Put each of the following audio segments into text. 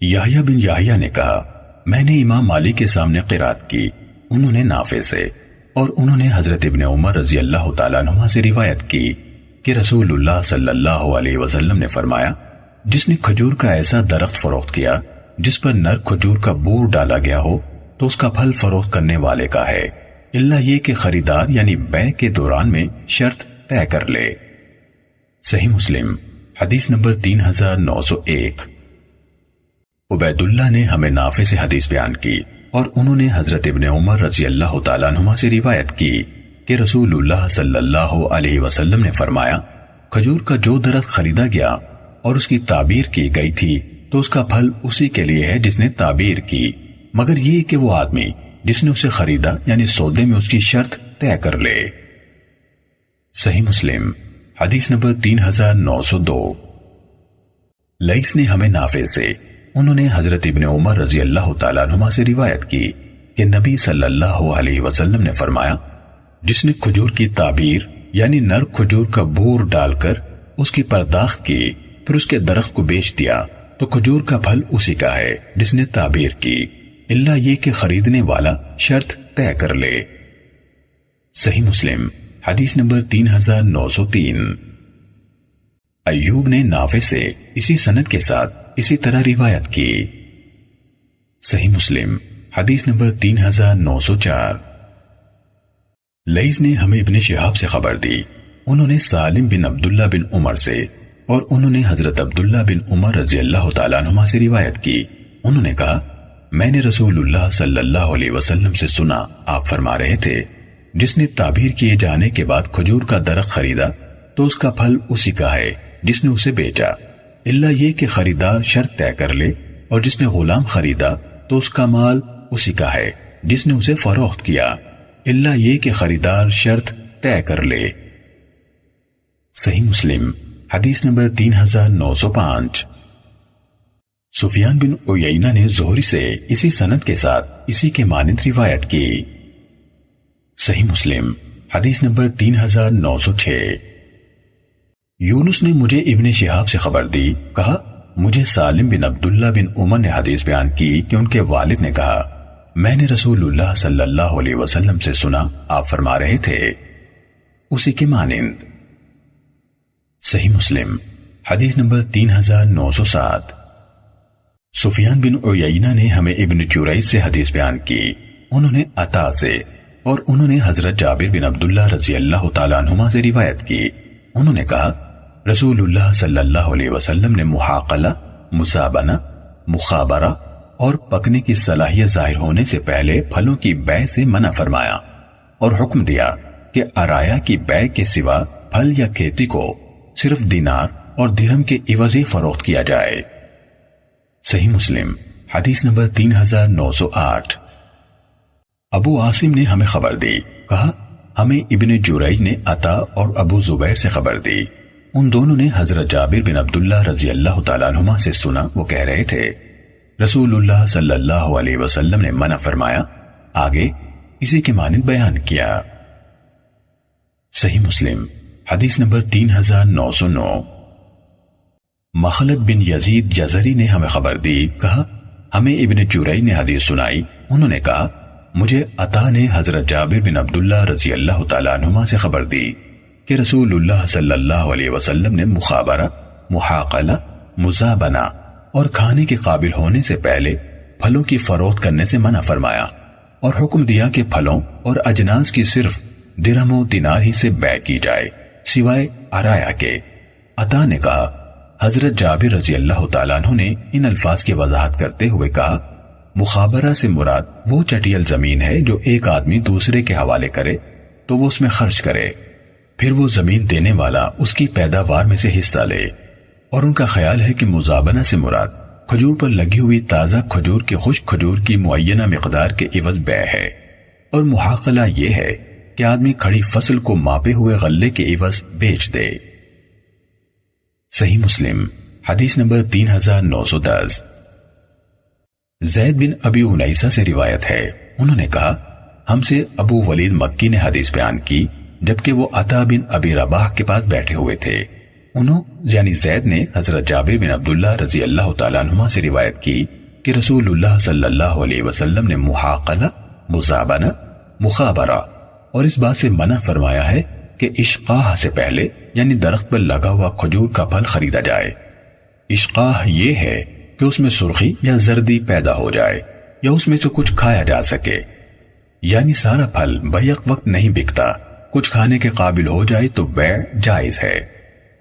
یحییٰ بن یحییٰ نے کہا میں نے امام مالک کے سامنے قرات کی، انہوں نے نافع سے، اور انہوں نے حضرت ابن عمر رضی اللہ تعالیٰ عنہما سے روایت کی کہ رسول اللہ صلی اللہ علیہ وسلم نے فرمایا جس نے کھجور کا ایسا درخت فروخت کیا جس پر نر کھجور کا بور ڈالا گیا ہو تو اس کا پھل فروخت کرنے والے کا ہے، الا یہ کہ خریدار یعنی بیع کے دوران میں شرط طے کر لے۔ صحیح مسلم حدیث نمبر 3901۔ عبید اللہ نے ہمیں نافع سے حدیث بیان کی اور انہوں نے حضرت ابن عمر رضی اللہ تعالیٰ عنہما سے روایت کی کہ رسول اللہ صلی اللہ علیہ وسلم نے فرمایا کھجور کا جو درخت خریدا گیا اور اس کی تعبیر کی گئی تھی تو اس کا پھل اسی کے لیے ہے جس نے تعبیر کی، مگر یہ کہ وہ آدمی جس نے اسے خریدا یعنی سودے میں اس کی شرط طے کر لے۔ صحیح مسلم حدیث نمبر 3902۔ لیث نے ہمیں نافع سے، انہوں نے حضرت ابن عمر رضی اللہ تعالیٰ عنہما سے روایت کی کہ نبی صلی اللہ علیہ وسلم نے فرمایا جس نے کھجور کی تعبیر یعنی نر کھجور کا بور ڈال کر اس کی پرداخت کی پھر اس کے درخت کو بیچ دیا تو کھجور کا پھل اسی کا ہے جس نے تعبیر کی، الا یہ کہ خریدنے والا شرط طے کر لے۔ صحیح مسلم حدیث نمبر 3903۔ ایوب نے نافع سے اسی سند کے ساتھ اسی طرح روایت کی۔ صحیح مسلم حدیث نمبر 3904۔ لیث نے ہمیں ابن شہاب سے خبر دی، انہوں نے سالم بن عبداللہ بن عمر سے اور انہوں نے حضرت عبداللہ بن عمر رضی اللہ تعالیٰ عنہما سے روایت کی، انہوں نے کہا میں نے رسول اللہ صلی اللہ علیہ وسلم سے سنا آپ فرما رہے تھے جس نے تعبیر کیے جانے کے بعد کھجور کا درخت خریدا تو اس کا پھل اسی کا ہے جس نے اسے بیچا، الا یہ کہ خریدار شرط طے کر لے، اور جس نے غلام خریدا تو اس کا مال اسی کا ہے جس نے اسے فروخت کیا، الا یہ کہ خریدار شرط طے کر لے۔ صحیح مسلم حدیث نمبر 3905۔ سفیان بن عیینہ نے زہری سے اسی سند کے ساتھ اسی کے مانند روایت کی۔ صحیح مسلم حدیث نمبر 3906۔ یونس نے مجھے ابن شہاب سے خبر دی، کہا مجھے سالم بن عبداللہ بن عمر نے حدیث بیان کی کہ ان کے والد نے کہا میں نے رسول اللہ صلی اللہ علیہ وسلم سے سنا آپ فرما رہے تھے اسی کے مانند۔ صحیح مسلم حدیث نمبر 3907۔ سفیان بن عیینہ نے ہمیں ابن جریج سے حدیث بیان کی، انہوں نے عطا سے اور انہوں نے حضرت جابر بن عبداللہ رضی اللہ تعالیٰ عنہما سے روایت کی، انہوں نے کہا رسول اللہ صلی اللہ علیہ وسلم نے محاقلہ، مسابنہ، مخابرہ اور پکنے کی صلاحیت ظاہر ہونے سے پہلے پھلوں کی بیع سے منع فرمایا اور حکم دیا کہ عرایا کی بیع کے سوا پھل یا کھیتی کو صرف دینار اور درہم کے عوض فروخت کیا جائے۔ صحیح مسلم حدیث نمبر 3908۔ ابو عاصم نے ہمیں خبر دی، کہا ہمیں ابن جریج نے عطا اور ابو زبیر سے خبر دی، ان دونوں نے حضرت جابر بن عبداللہ رضی اللہ تعالیٰ عنہما سے سنا، وہ کہہ رہے تھے رسول اللہ صلی اللہ علیہ وسلم نے منع فرمایا، آگے اسی کے مانند بیان کیا۔ صحیح مسلم حدیث نمبر 3909۔ مخلد بن یزید جزری نے ہمیں خبر دی، کہا ہمیں ابن جریج نے حدیث سنائی، انہوں نے کہا مجھے عطا نے حضرت جابر بن عبداللہ رضی اللہ تعالیٰ عنہما سے خبر دی کہ رسول اللہ صلی اللہ علیہ وسلم نے مخابرہ، محاقلہ، مزابنہ اور کھانے کے قابل ہونے سے پہلے پھلوں کی فروخت کرنے سے منع فرمایا اور حکم دیا کہ پھلوں اور اجناس کی صرف درہم و دینار ہی سے بیع کی جائے سوائے عرایا کے۔ عطا نے کہا حضرت جابر رضی اللہ تعالیٰ عنہ نے ان الفاظ کی وضاحت کرتے ہوئے کہا مخابرہ سے مراد وہ چٹیل زمین ہے جو ایک آدمی دوسرے کے حوالے کرے تو وہ اس میں خرچ کرے، پھر وہ زمین دینے والا اس کی پیداوار میں سے حصہ لے، اور ان کا خیال ہے کہ مزابنہ سے مراد کھجور پر لگی ہوئی تازہ کھجور کی خشک کھجور کی معینہ مقدار کے عوض بیع ہے، اور محاقلہ یہ ہے کہ آدمی کھڑی فصل کو ماپے ہوئے غلے کے عوض بیچ دے۔ صحیح مسلم حدیث نمبر 3910۔ زید بن ابی انیسہ سے روایت ہے، انہوں نے کہا ہم سے ابو ولید مکی نے حدیث بیان کی جبکہ وہ عطا بن ابی رباح کے پاس بیٹھے ہوئے تھے، انہوں یعنی زید نے حضرت جابر بن عبداللہ رضی اللہ تعالیٰ عنہما سے روایت کی کہ رسول اللہ صلی اللہ علیہ وسلم نے محاقلہ، مزابنہ، مخابرہ اور اس بات سے منع فرمایا ہے کہ اشقاہ سے پہلے یعنی درخت پر لگا ہوا کھجور کا پھل خریدا جائے۔ اشقاہ یہ ہے کہ اس میں سرخی یا زردی پیدا ہو جائے یا اس میں سے کچھ کھایا جا سکے، یعنی سارا پھل بیک وقت نہیں بکتا، کچھ کھانے کے قابل ہو جائے تو بیع جائز ہے۔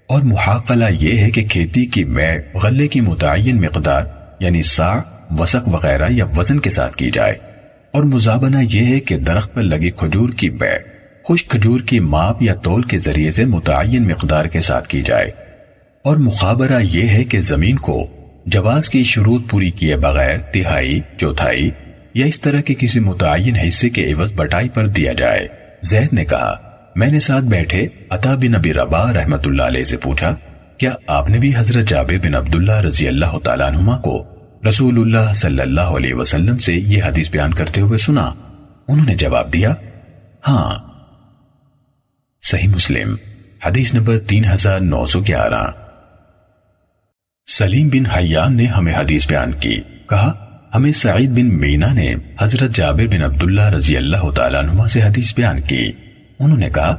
اور محاقلہ یہ ہے کہ کھیتی کی بیع غلے کی متعین مقدار یعنی صاع، وسق وغیرہ یا وزن کے ساتھ کی جائے، اور مزابنہ یہ ہے کہ درخت پر لگی کھجور کی بیع خشک کھجور کی ماپ یا تول کے ذریعے سے متعین مقدار کے ساتھ کی جائے، اور مخابرہ یہ ہے کہ زمین کو جواز کی شروط پوری کیے بغیر تہائی، چوتھائی یا اس طرح کے کسی متعین حصے کے عوض بٹائی پر دیا جائے۔ زید نے کہا، میں نے ساتھ بیٹھے عطا بن ابی رباح رحمت اللہ علیہ سے پوچھا، کیا آپ نے بھی حضرت جابر بن عبداللہ رضی اللہ تعالیٰ عنہما کو رسول اللہ صلی اللہ علیہ وسلم سے یہ حدیث بیان کرتے ہوئے سنا؟ انہوں نے جواب دیا، ہاں۔ صحیح مسلم حدیث نمبر 3911۔ سلیم بن حیان نے ہمیں حدیث بیان کی، کہا ہمیں سعید بن مینا نے حضرت جابر بن عبداللہ رضی اللہ تعالیٰ عنہما سے حدیث بیان کی، انہوں نے کہا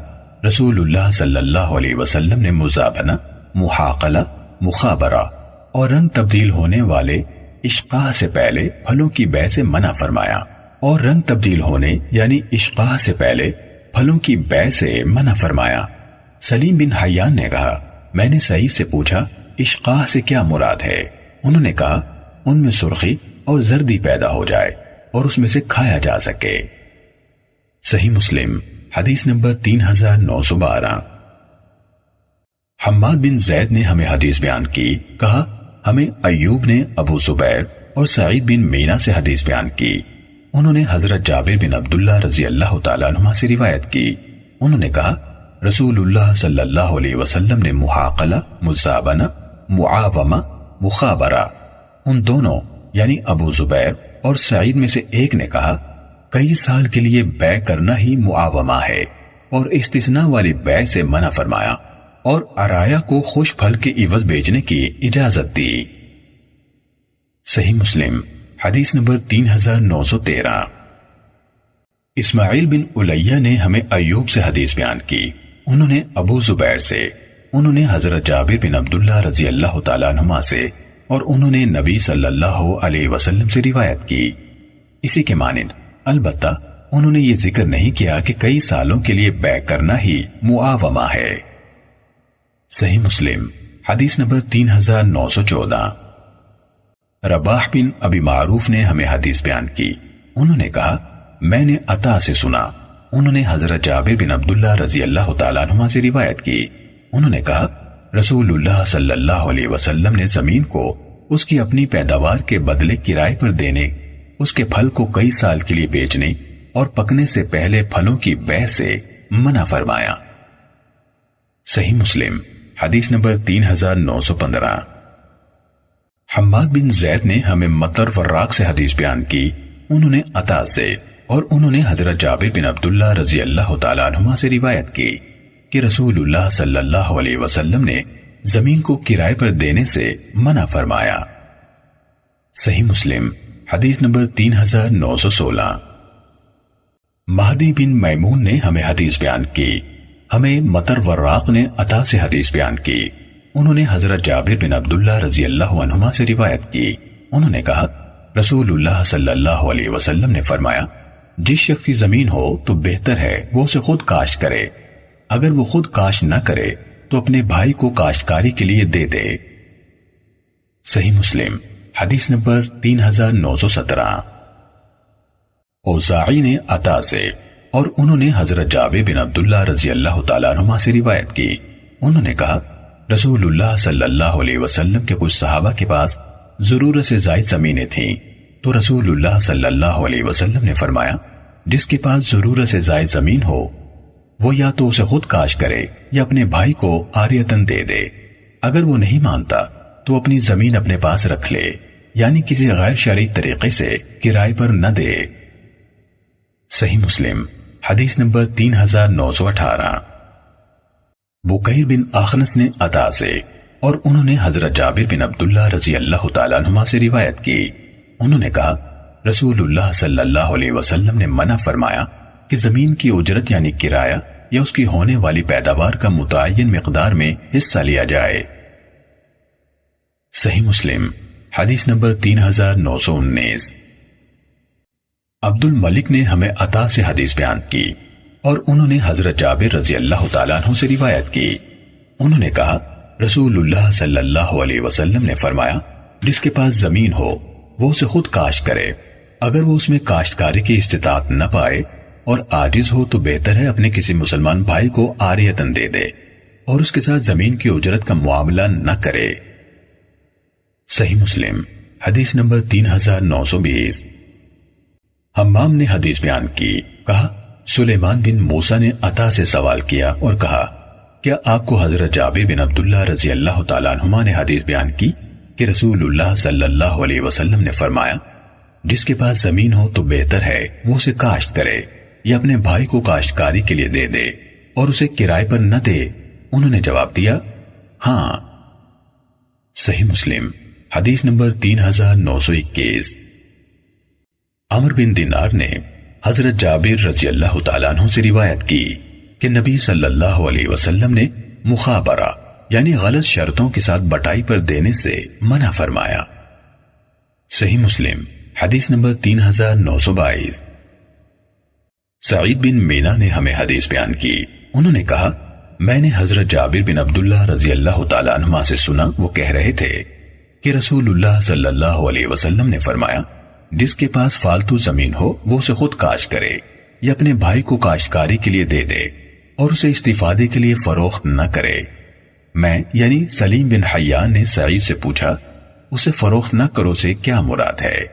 رسول اللہ صلی اللہ علیہ وسلم نے مزابنہ، محاقلہ، مخابرہ اور رنگ تبدیل ہونے والے اشقاہ سے پہلے پھلوں کی بیع سے منع فرمایا، اور رنگ تبدیل ہونے یعنی اشقاہ سے پہلے پھلوں کی بیع سے منع فرمایا۔ سلیم بن حیان نے کہا، میں نے سعید سے پوچھا اشقاہ سے کیا مراد ہے؟ انہوں نے کہا ان میں سرخی اور زردی پیدا ہو جائے اور اس میں سے کھایا جا سکے۔ صحیح مسلم حدیث نمبر 3912۔ حماد بن زید نے ہمیں حدیث بیان کی، کہا ہمیں ایوب نے ابو زبیر اور سعید بن مینا سے حدیث بیان کی، انہوں نے حضرت جابر بن عبداللہ رضی اللہ تعالیٰ عنہما سے روایت کی، انہوں نے کہا رسول اللہ صلی اللہ علیہ وسلم نے محاقلہ، مزابنہ، معاومہ، مخابرہ، ان دونوں یعنی ابو زبیر اور سعید میں سے ایک نے کہا کئی سال کے لیے بیع کرنا ہی معاومہ ہے، اور استثناء والی بیع سے منع فرمایا، اور عرایا کو خشک پھل کے عوض بیچنے کی اجازت دی۔ صحیح مسلم حدیث نمبر 3913۔ اسماعیل بن الیہ نے ہمیں ایوب سے حدیث بیان کی، انہوں نے ابو زبیر سے، انہوں نے حضرت جابر بن عبداللہ رضی اللہ تعالیٰ عنہما سے، اور انہوں نے نبی صلی اللہ علیہ وسلم سے روایت کی اسی کے مانند، البتہ انہوں نے یہ ذکر نہیں کیا کہ کئی سالوں کے لیے بیع کرنا ہی معاومہ ہے۔ صحیح مسلم حدیث نمبر 3914۔ رباح بن ابی معروف نے ہمیں حدیث بیان کی، انہوں نے کہا میں نے عطا سے سنا، انہوں نے حضرت جابر بن عبداللہ رضی اللہ تعالیٰ عنہما سے روایت کی، انہوں نے کہا رسول اللہ صلی اللہ علیہ وسلم نے زمین کو اس کی اپنی پیداوار کے بدلے کرائے پر دینے، اس کے پھل کو کئی سال کے لیے بیچنے اور پکنے سے پہلے پھلوں کی بیع سے منع فرمایا۔ صحیح مسلم حدیث نمبر 3915۔ حماد بن زید نے ہمیں مطر وراق سے حدیث بیان کی، انہوں نے عطا سے، اور انہوں نے حضرت جابر بن عبداللہ رضی اللہ تعالیٰ عنہما سے روایت کی کہ رسول اللہ صلی اللہ علیہ وسلم نے زمین کو کرائے پر دینے سے منع فرمایا۔ صحیح مسلم حدیث نمبر 3916۔ مہدی بن میمون نے ہمیں حدیث بیان کی، ہمیں مطر وراق نے عطا سے حدیث بیان کی، انہوں نے حضرت جابر بن عبداللہ رضی اللہ عنہما سے روایت کی، انہوں نے کہا رسول اللہ صلی اللہ علیہ وسلم نے فرمایا جس شخص کی زمین ہو تو بہتر ہے وہ اسے خود کاشت کرے، اگر وہ خود کاشت نہ کرے تو اپنے بھائی کو کاشتکاری کے لیے دے دے۔ صحیح مسلم حدیث نمبر 3917۔ اوزاعی نے عطا سے، اور انہوں نے حضرت جابر بن عبداللہ رضی اللہ تعالیٰ عنہما سے روایت کی، انہوں نے کہا رسول اللہ صلی اللہ علیہ وسلم کے کچھ صحابہ کے پاس ضرورت سے زائد زمینیں تھیں، تو رسول اللہ صلی اللہ علیہ وسلم نے فرمایا جس کے پاس ضرورت سے زائد زمین ہو وہ یا تو اسے خود کاشت کرے یا اپنے بھائی کو عاریتاً دے دے، اگر وہ نہیں مانتا تو اپنی زمین اپنے پاس رکھ لے، یعنی کسی غیر شرعی طریقے سے کرائے پر نہ دے۔ صحیح مسلم حدیث نمبر 3918۔ بکیر بن اخنس نے عطا سے اور انہوں نے حضرت جابر بن عبداللہ رضی اللہ تعالیٰ عنہما سے روایت کی، انہوں نے کہا رسول اللہ صلی اللہ علیہ وسلم نے منع فرمایا کہ زمین کی اجرت یعنی کرایہ یا اس کی ہونے والی پیداوار کا متعین مقدار میں حصہ لیا جائے۔ صحیح مسلم حدیث نمبر 3919۔ عبد الملک نے ہمیں عطا سے حدیث بیان کی اور انہوں نے حضرت جابر رضی اللہ تعالیٰ عنہ سے روایت کی، انہوں نے کہا رسول اللہ صلی اللہ علیہ وسلم نے فرمایا جس کے پاس زمین ہو وہ اسے خود کاشت کرے، اگر وہ اس میں کاشتکاری کی استطاعت نہ پائے اور عاجز ہو تو بہتر ہے اپنے کسی مسلمان بھائی کو عاریتاً دے دے اور اس کے ساتھ زمین کی اجرت کا معاملہ نہ کرے۔ صحیح مسلم حدیث نمبر 3920۔ حمام نے حدیث بیان کی، کہا سلیمان بن موسیٰ نے عطا سے سوال کیا اور کہا کیا آپ کو حضرت جابر بن عبداللہ رضی اللہ تعالیٰ عنہما نے حدیث بیان کی کہ رسول اللہ صلی اللہ علیہ وسلم نے فرمایا جس کے پاس زمین ہو تو بہتر ہے وہ اسے کاشت کرے یا اپنے بھائی کو کاشتکاری کے لیے دے دے اور اسے کرائے پر نہ دے؟ انہوں نے جواب دیا ہاں۔ صحیح مسلم حدیث نمبر 3921۔ عمر بن دینار نے حضرت جابر رضی اللہ تعالیٰ عنہ سے روایت کی کہ نبی صلی اللہ علیہ وسلم نے مخابرہ یعنی غلط شرطوں کے ساتھ بٹائی پر دینے سے منع فرمایا۔ صحیح مسلم حدیث نمبر 3922۔ سعید بن مینا نے ہمیں حدیث بیان کی، انہوں نے کہا میں نے حضرت جابر بن عبداللہ رضی اللہ تعالیٰ عنہما سے سنا وہ کہہ رہے تھے کہ رسول اللہ صلی اللہ علیہ وسلم نے فرمایا جس کے پاس فالتو زمین ہو وہ اسے خود کاشت کرے یا اپنے بھائی کو کاشتکاری کے لیے دے دے اور اسے استفادے کے لیے فروخت نہ کرے۔ میں یعنی سلیم بن حیان نے سعید سے پوچھا اسے فروخت نہ کرو سے کیا مراد ہے؟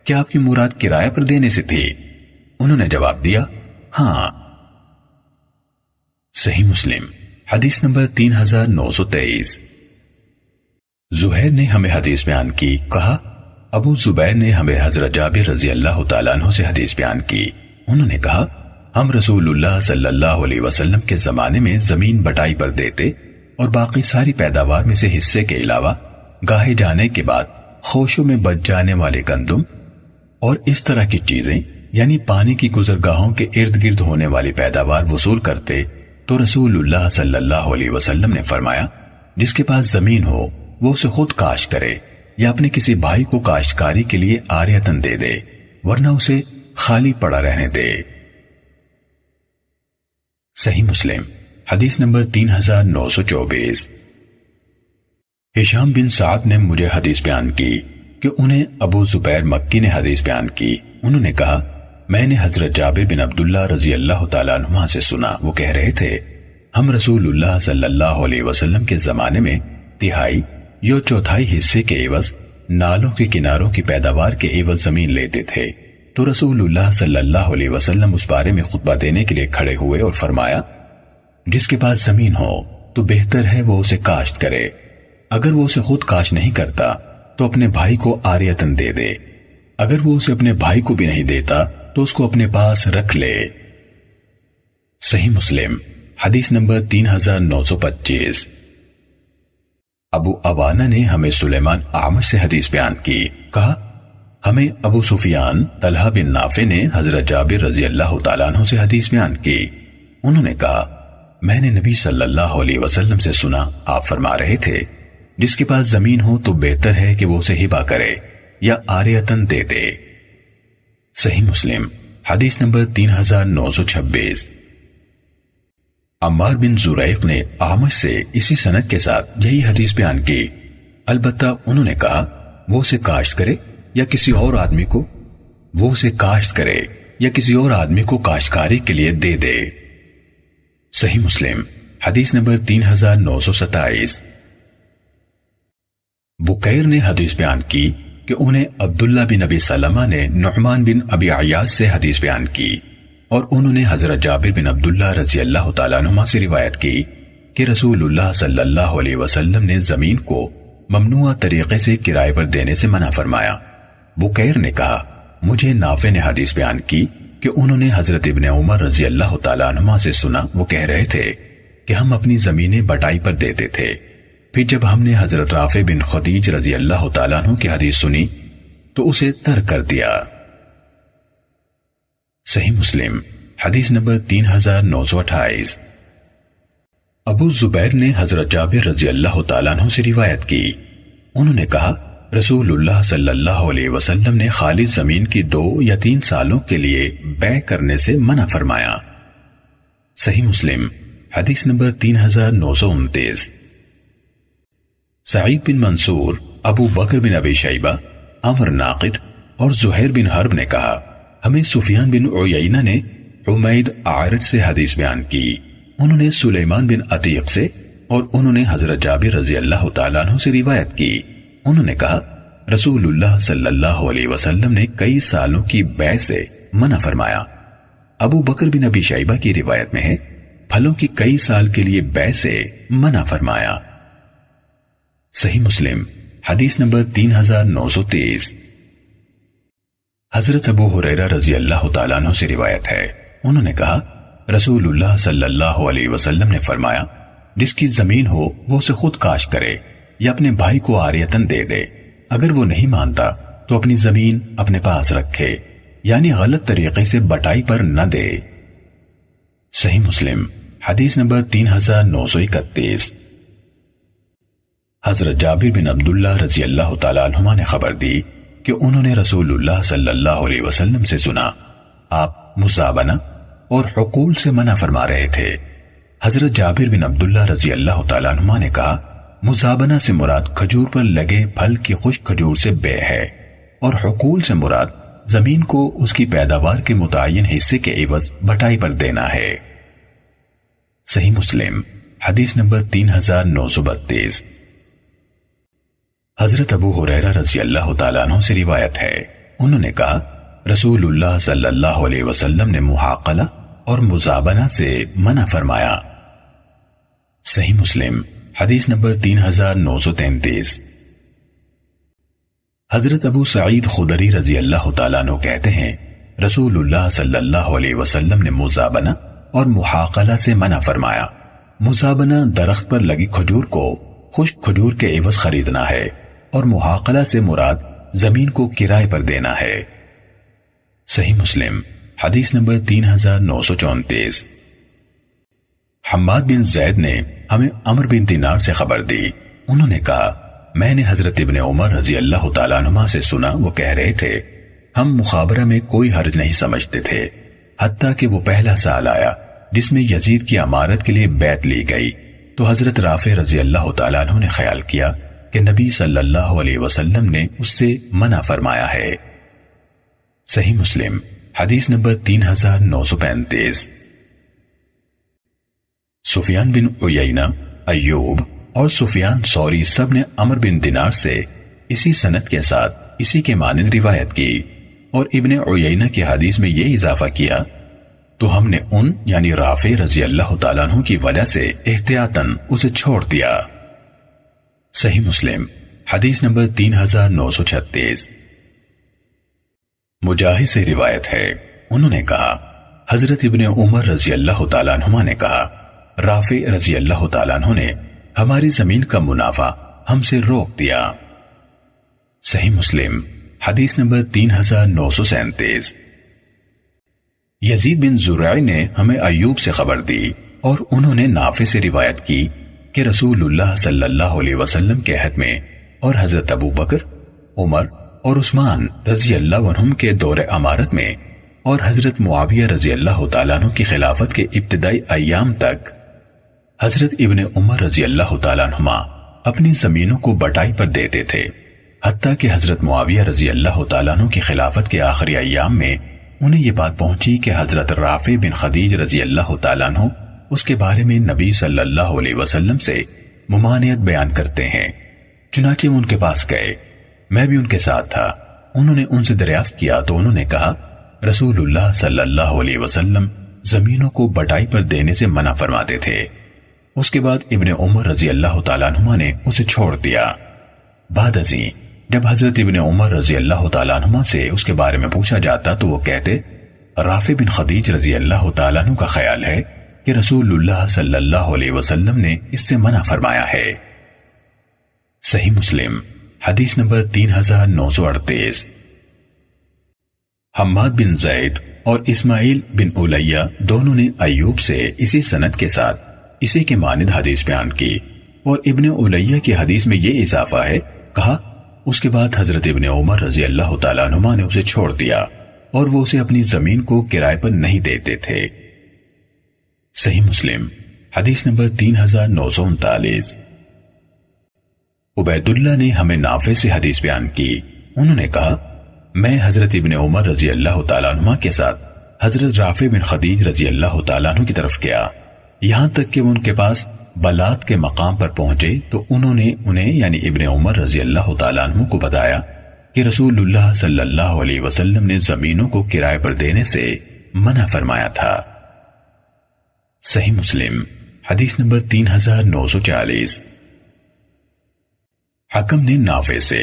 کیا آپ کی مراد کرایہ پر دینے سے تھی؟ انہوں نے جواب دیا ہاں۔ صحیح مسلم حدیث نمبر 3923۔ زہیر نے ہمیں حدیث بیان کی، کہا ابو زبیر نے ہمیں حضرت جابر رضی اللہ تعالیٰ عنہ سے حدیث بیان کی، انہوں نے کہا ہم رسول اللہ صلی اللہ علیہ وسلم کے زمانے میں زمین بٹائی پر دیتے اور باقی ساری پیداوار میں سے حصے کے علاوہ گاہے جانے کے بعد خوشوں میں بچ جانے والے گندم اور اس طرح کی چیزیں یعنی پانی کی گزرگاہوں کے ارد گرد ہونے والی پیداوار وصول کرتے تو رسول اللہ صلی اللہ علیہ وسلم نے فرمایا جس کے پاس زمین ہو وہ اسے خود کاشت کرے یا اپنے کسی بھائی کو کاشتکاری کے لیے عاریتاً دے دے ورنہ اسے خالی پڑا رہنے دے۔ صحیح مسلم حدیث نمبر 3924۔ ہشام بن سعد نے مجھے حدیث بیان کی کہ انہیں ابو زبیر مکی نے حدیث بیان کی، انہوں نے کہا میں نے حضرت جابر بن عبداللہ رضی اللہ تعالیٰ عنہما سے سنا وہ کہہ رہے تھے ہم رسول اللہ صلی اللہ علیہ وسلم کے زمانے میں تہائی یا چوتھائی حصے کے عوض نالوں کے کناروں کی پیداوار کے عوض زمین لیتے تھے، تو رسول اللہ صلی اللہ علیہ وسلم اس بارے میں خطبہ دینے کے لیے کھڑے ہوئے اور فرمایا جس کے پاس زمین ہو تو بہتر ہے وہ اسے کاشت کرے، اگر وہ اسے خود کاشت نہیں کرتا تو اپنے بھائی کو عاریتاً دے دے، اگر وہ اسے اپنے بھائی کو بھی نہیں دیتا تو اس کو اپنے پاس رکھ لے۔ صحیح مسلم حدیث نمبر 3925۔ ابو عوانہ نے ہمیں سلیمان اعمش سے حدیث بیان کی، کہا ہمیں ابو سفیان طلحہ بن نافع نے حضرت جابر رضی اللہ تعالیٰ عنہ سے حدیث بیان کی، انہوں نے کہا میں نے نبی صلی اللہ علیہ وسلم سے سنا آپ فرما رہے تھے جس کے پاس زمین ہو تو بہتر ہے کہ وہ اسے ہبہ کرے یا عاریتاً دے دے۔ صحیح مسلم حدیث نمبر 3926۔ عمار بن زریق نے اعمش سے اسی سند کے ساتھ یہی حدیث بیان کی، البتہ انہوں نے کہا وہ اسے کاشت کرے یا کسی اور آدمی کو کاشتکاری کے لیے دے دے۔ صحیح مسلم حدیث نمبر 3927۔ بکیر نے حدیث بیان کی کہ انہیں عبداللہ بن ابی سلمہ نے نعمان بن ابی عیاض سے حدیث بیان کی اور انہوں نے حضرت جابر بن عبداللہ رضی اللہ تعالیٰ عنہما سے روایت کی کہ رسول اللہ صلی اللہ علیہ وسلم نے زمین کو ممنوع طریقے سے کرائے پر دینے سے منع فرمایا۔ بکیر نے کہا مجھے نافع نے حدیث بیان کی کہ انہوں نے حضرت ابن عمر رضی اللہ تعالیٰ عنہما سے سنا وہ کہہ رہے تھے کہ ہم اپنی زمینیں بٹائی پر دیتے تھے۔ پھر جب ہم نے حضرت رافع بن خدیج رضی اللہ تعالیٰ عنہ کی حدیث سنی تو اسے ترک کر دیا۔ صحیح مسلم حدیث نمبر 3928۔ ابو زبیر نے حضرت جابر رضی اللہ تعالیٰ عنہ سے روایت کی، انہوں نے کہا رسول اللہ صلی اللہ علیہ وسلم نے خالص زمین کی 2 یا 3 سالوں کے لیے بیع کرنے سے منع فرمایا۔ صحیح مسلم حدیث نمبر 3929۔ سعید بن منصور، ابو بکر بن ابی شیبہ، عمر ناقد اور زہیر بن حرب نے کہا ہمیں سفیان بن عیینہ نے حمید اعرج سے حدیث بیان کی، انہوں نے سلیمان بن عتیق سے اور انہوں نے حضرت جابر رضی اللہ تعالیٰ عنہ سے روایت کی، انہوں نے کہا رسول اللہ صلی اللہ علیہ وسلم نے کئی سالوں کی بیع سے منع فرمایا۔ ابو بکر بن ابی شیبہ کی روایت میں ہے پھلوں کی کئی سال کے لیے بیع سے منع فرمایا۔ صحیح مسلم حدیث نمبر 3923۔ حضرت ابو ہریرہ رضی اللہ تعالیٰ عنہ سے روایت ہے، انہوں نے کہا رسول اللہ صلی اللہ علیہ وسلم نے فرمایا جس کی زمین ہو وہ اسے خود کاشت کرے یا اپنے بھائی کو عاریتاً دے دے، اگر وہ نہیں مانتا تو اپنی زمین اپنے پاس رکھے، یعنی غلط طریقے سے بٹائی پر نہ دے۔ صحیح مسلم حدیث نمبر 3931۔ حضرت جابر بن عبداللہ رضی اللہ تعالیٰ عنہما نے خبر دی کہ انہوں نے رسول اللہ صلی اللہ علیہ وسلم سے سنا آپ مزابنہ اور حقول سے منع فرما رہے تھے۔ حضرت جابر بن عبداللہ رضی اللہ تعالیٰ عنہما نے کہا مزابنہ سے مراد کھجور پر لگے پھل کی خشک کھجور سے بیع ہے، اور حقول سے مراد زمین کو اس کی پیداوار کے متعین حصے کے عوض بٹائی پر دینا ہے۔ صحیح مسلم حدیث نمبر 3932۔ حضرت ابو ہریرہ رضی اللہ تعالیٰ عنہ سے روایت ہے، انہوں نے کہا رسول اللہ صلی اللہ علیہ وسلم نے محاقلہ اور مزابنہ سے منع فرمایا۔ صحیح مسلم حدیث نمبر 3933۔ حضرت ابو سعید خدری رضی اللہ تعالیٰ عنہ کہتے ہیں رسول اللہ صلی اللہ علیہ وسلم نے مزابنہ اور محاقلہ سے منع فرمایا۔ مزابنہ درخت پر لگی کھجور کو خشک کھجور کے عوض خریدنا ہے، اور محاقلہ سے مراد زمین کو کرائے پر دینا ہے۔ صحیح مسلم حدیث نمبر 3934۔ حماد بن زید نے ہمیں عمر بن دینار سے خبر دی، انہوں نے کہا میں نے حضرت ابن عمر رضی اللہ تعالیٰ عنہما سے سنا وہ کہہ رہے تھے ہم مخابرہ میں کوئی حرج نہیں سمجھتے تھے، حتیٰ کہ وہ پہلا سال آیا جس میں یزید کی امارت کے لیے بیعت لی گئی، تو حضرت رافع رضی اللہ تعالیٰ عنہ نے خیال کیا کہ نبی صلی اللہ علیہ وسلم نے اس سے منع فرمایا ہے۔ صحیح مسلم حدیث نمبر 3935۔ سفیان بن عیینہ، ایوب اور سفیان ثوری سب نے عمر بن دینار سے اسی سند کے ساتھ اسی کے مانند روایت کی، اور ابن عیینہ کی حدیث میں یہ اضافہ کیا تو ہم نے ان یعنی رافع رضی اللہ تعالیٰ عنہ کی وجہ سے احتیاطاً اسے چھوڑ دیا۔ صحیح مسلم حدیث نمبر 3936۔ مجاہد سے روایت ہے، انہوں نے کہا حضرت ابن عمر رضی اللہ تعالیٰ عنہما نے کہا رافع رضی اللہ تعالیٰ عنہ نے ہماری زمین کا منافع ہم سے روک دیا۔ صحیح مسلم حدیث نمبر 3937۔ یزید بن زرع نے ہمیں ایوب سے خبر دی اور انہوں نے نافع سے روایت کی کہ رسول اللہ صلی اللہ علیہ وسلم کے عہد میں اور حضرت ابو بکر، عمر اور عثمان رضی اللہ عنہم کے دور امارت میں اور حضرت معاویہ رضی اللہ تعالیٰ عنہ کی خلافت کے ابتدائی ایام تک حضرت ابن عمر رضی اللہ تعالیٰ عنہما اپنی زمینوں کو بٹائی پر دیتے تھے، حتیٰ کہ حضرت معاویہ رضی اللہ تعالیٰ عنہ کی خلافت کے آخری ایام میں انہیں یہ بات پہنچی کہ حضرت رافع بن خدیج رضی اللہ تعالیٰ عنہ اس کے بارے میں نبی صلی اللہ علیہ وسلم سے ممانعت بیان کرتے ہیں۔ چنانچہ وہ ان کے پاس گئے، میں بھی ان کے ساتھ تھا، انہوں نے ان سے دریافت کیا تو انہوں نے کہا رسول اللہ صلی اللہ علیہ وسلم زمینوں کو بٹائی پر دینے سے منع فرماتے تھے۔ اس کے بعد ابن عمر رضی اللہ تعالیٰ عنہما نے اسے چھوڑ دیا۔ بعد ازیں جب حضرت ابن عمر رضی اللہ تعالیٰ عنہما سے اس کے بارے میں پوچھا جاتا تو وہ کہتے رافع بن خدیج رضی اللہ تعالیٰ عنہ کا خیال ہے کہ رسول اللہ صلی اللہ علیہ وسلم نے اس سے منع فرمایا ہے۔ صحیح مسلم حدیث نمبر 3938۔ حماد بن زید اور اسماعیل بن الیہ دونوں نے ایوب سے اسی سند کے ساتھ اسی کے مانند حدیث بیان کی، اور ابن الیہ کی حدیث میں یہ اضافہ ہے، کہا اس کے بعد حضرت ابن عمر رضی اللہ تعالیٰ عنہما نے اسے چھوڑ دیا اور وہ اسے اپنی زمین کو کرائے پر نہیں دیتے تھے۔ صحیح مسلم حدیث نمبر 3939۔ عبید اللہ نے ہمیں نافع سے حدیث بیان کی، انہوں نے کہا میں حضرت ابن عمر رضی اللہ تعالیٰ عنہ کے ساتھ حضرت رافع بن خدیج رضی اللہ تعالیٰ عنہ کی طرف گیا، یہاں تک کہ وہ ان کے پاس بلات کے مقام پر پہنچے تو انہوں نے انہیں یعنی ابن عمر رضی اللہ تعالیٰ عنہ کو بتایا کہ رسول اللہ صلی اللہ علیہ وسلم نے زمینوں کو کرائے پر دینے سے منع فرمایا تھا۔ صحیح مسلم حدیث نمبر 3940۔ حکم نے نافع سے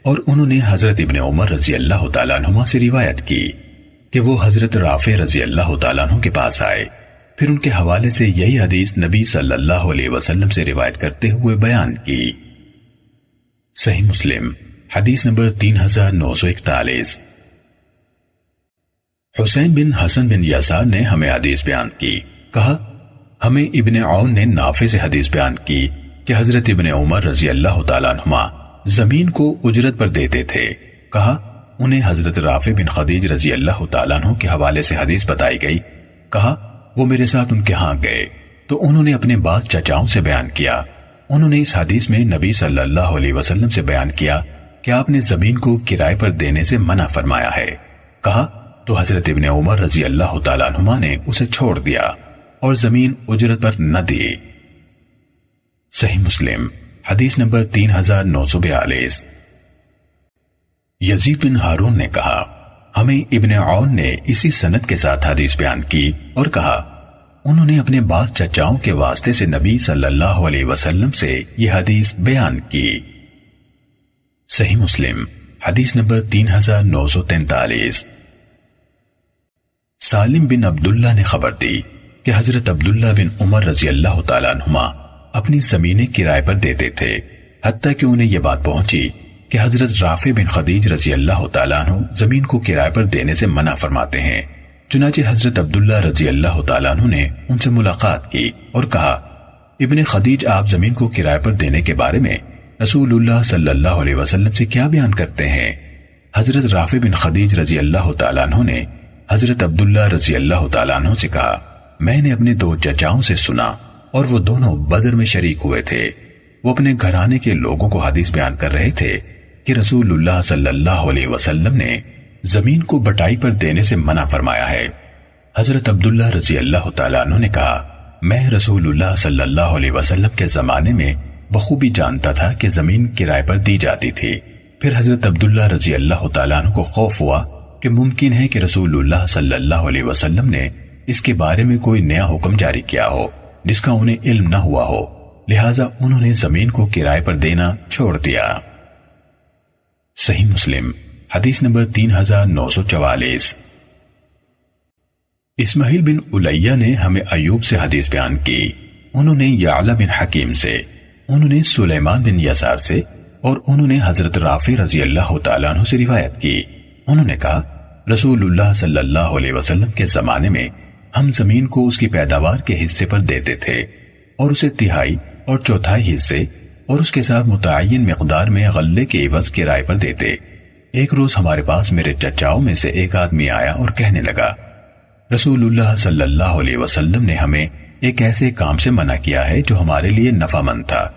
اور انہوں نے حضرت ابن عمر رضی اللہ تعالیٰ عنہما سے روایت کی کہ وہ حضرت رافع رضی اللہ تعالیٰ عنہ کے پاس آئے، پھر ان کے حوالے سے یہی حدیث نبی صلی اللہ علیہ وسلم سے روایت کرتے ہوئے بیان کی۔ صحیح مسلم حدیث نمبر 3941۔ حسین بن حسن بن یسار نے ہمیں حدیث بیان کی، کہا ہمیں ابن عون نے نافع سے حدیث بیان کی کہ حضرت ابن عمر رضی اللہ تعالیٰ عنہما زمین کو اجرت پر دیتے تھے، کہا انہیں حضرت رافع بن خدیج رضی اللہ تعالیٰ عنہ کے حوالے سے حدیث بتائی گئی، کہا وہ میرے ساتھ ان کے ہاں گئے تو انہوں نے اپنے بعض چچاؤں سے بیان کیا، انہوں نے اس حدیث میں نبی صلی اللہ علیہ وسلم سے بیان کیا کہ آپ نے زمین کو کرائے پر دینے سے منع فرمایا ہے، کہا تو حضرت ابن عمر رضی اللہ تعالیٰ عنہما نے اسے چھوڑ دیا اور زمین اجرت پر نہ دی۔ صحیح مسلم حدیث نمبر 3942۔ یزید بن ہارون نے کہا ہمیں ابن عون نے اسی سند کے ساتھ حدیث بیان کی اور کہا انہوں نے اپنے بعض چچاؤں کے واسطے سے نبی صلی اللہ علیہ وسلم سے یہ حدیث بیان کی۔ صحیح مسلم حدیث نمبر 3943۔ سالم بن عبداللہ نے خبر دی کہ حضرت عبداللہ بن عمر رضی اللہ تعالیٰ عنہما اپنی زمینیں کرائے پر دیتے تھے، حتیٰ کہ انہیں یہ بات پہنچی کہ حضرت رافع بن خدیج رضی اللہ تعالیٰ عنہ زمین کو کرائے پر دینے سے منع فرماتے ہیں۔ چنانچہ حضرت عبداللہ رضی اللہ تعالیٰ عنہ نے ان سے ملاقات کی اور کہا ابن خدیج آپ زمین کو کرائے پر دینے کے بارے میں رسول اللہ صلی اللہ علیہ وسلم سے کیا بیان کرتے ہیں؟ حضرت رافع بن خدیج رضی اللہ تعالیٰ عنہ نے حضرت عبداللہ رضی اللہ تعالیٰ عنہ سے کہا میں نے اپنے دو چچاؤں سے سنا اور وہ دونوں بدر میں شریک ہوئے تھے، وہ اپنے گھرانے کے لوگوں کو حدیث بیان کر رہے تھے کہ رسول اللہ صلی اللہ علیہ وسلم نے زمین کو بٹائی پر دینے سے منع فرمایا ہے۔ حضرت عبداللہ رضی اللہ تعالیٰ عنہ نے کہا میں رسول اللہ صلی اللہ علیہ وسلم کے زمانے میں بخوبی جانتا تھا کہ زمین کرائے پر دی جاتی تھی۔ پھر حضرت عبداللہ رضی اللہ تعالیٰ عنہ کو خوف ہوا کہ ممکن ہے کہ رسول اللہ صلی اللہ علیہ وسلم نے اس کے بارے میں کوئی نیا حکم جاری کیا ہو جس کا انہیں علم نہ ہوا ہو، لہٰذا انہوں نے زمین کو کرائے پر دینا چھوڑ دیا۔ صحیح مسلم حدیث نمبر 3944۔ اسماعیل بن الیہ نے ہمیں ایوب سے حدیث بیان کی، انہوں نے یعلا بن حکیم سے، انہوں نے سلیمان بن یسار سے اور انہوں نے حضرت رافع رضی اللہ تعالیٰ عنہ سے روایت کی، انہوں نے کہا رسول اللہ صلی اللہ علیہ وسلم کے زمانے میں ہم زمین کو اس کی پیداوار کے حصے پر دیتے تھے اور اسے تہائی اور چوتھائی حصے اور اس کے ساتھ متعین مقدار میں غلے کے عوض کرائے پر دیتے۔ ایک روز ہمارے پاس میرے چچاؤں میں سے ایک آدمی آیا اور کہنے لگا رسول اللہ صلی اللہ علیہ وسلم نے ہمیں ایک ایسے کام سے منع کیا ہے جو ہمارے لیے نفع مند تھا،